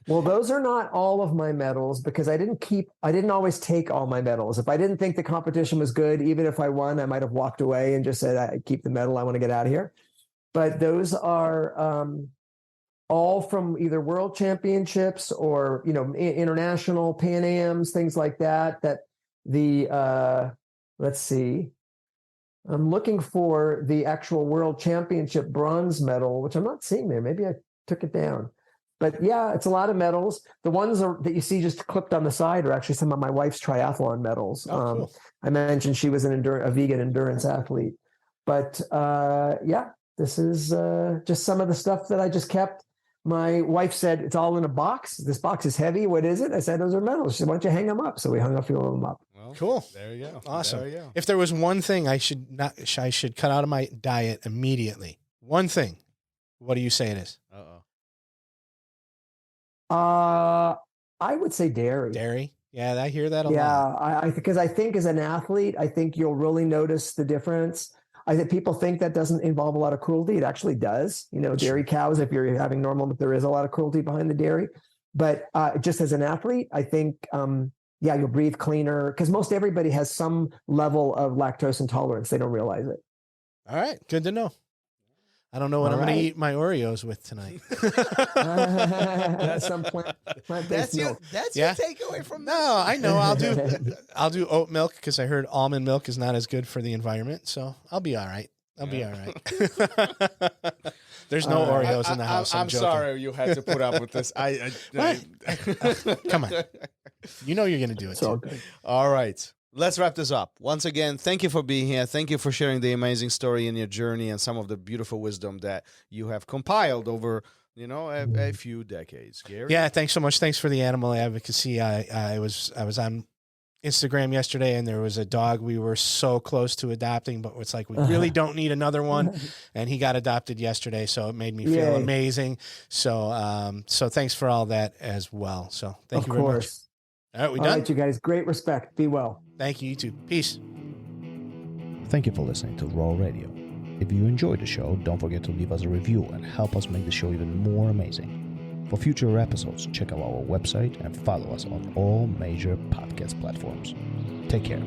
Well, those are not all of my medals, because I didn't always take all my medals. If I didn't think the competition was good, even if I won, I might have walked away and just said, I keep the medal. I want to get out of here. But those are all from either world championships or, you know, international Pan Ams, things like that. Let's see. I'm looking for the actual world championship bronze medal, which I'm not seeing there. Maybe I took it down. But yeah, it's a lot of medals. The ones that you see just clipped on the side are actually some of my wife's triathlon medals. Cool. I mentioned she was a vegan endurance athlete. But this is just some of the stuff that I just kept. My wife said, it's all in a box. This box is heavy. What is it? I said, those are medals. She said, why don't you hang them up? So we hung a few of them up.
Well,
cool.
There you go.
Awesome.
There you go.
If there was one thing I should cut out of my diet immediately, one thing, what do you say it is?
I would say dairy.
Dairy? Yeah, I hear that a lot.
Yeah, because I think as an athlete, I think you'll really notice the difference. I think people think that doesn't involve a lot of cruelty. It actually does. You know, dairy cows, if you're having normal, but there is a lot of cruelty behind the dairy. But just as an athlete, I think, you'll breathe cleaner, because most everybody has some level of lactose intolerance. They don't realize it.
All right. Good to know. I don't know what
All
I'm going to
right.
eat my Oreos with tonight.
Some plant-based
That's
milk.
your takeaway from that.
No, I know. I'll do oat milk because I heard almond milk is not as good for the environment. So I'll be all right. Be all right. There's no Oreos in the house.
I'm sorry you had to put up with this.
Come on. You know you're going to do it.
It's all good.
All right. Let's wrap this up. Once again, thank you for being here. Thank you for sharing the amazing story in your journey and some of the beautiful wisdom that you have compiled over, a few decades. Gary?
Yeah, thanks so much. Thanks for the animal advocacy. I was on Instagram yesterday, and there was a dog we were so close to adopting, but it's like we really don't need another one. And he got adopted yesterday, so it made me feel amazing. So, so thanks for all that as well. So thank you very much. All right, we done?
All right, you guys. Great respect. Be well.
Thank you, you too. Peace.
Thank you for listening to RŌL Radio. If you enjoyed the show, don't forget to leave us a review and help us make the show even more amazing. For future episodes, check out our website and follow us on all major podcast platforms. Take care.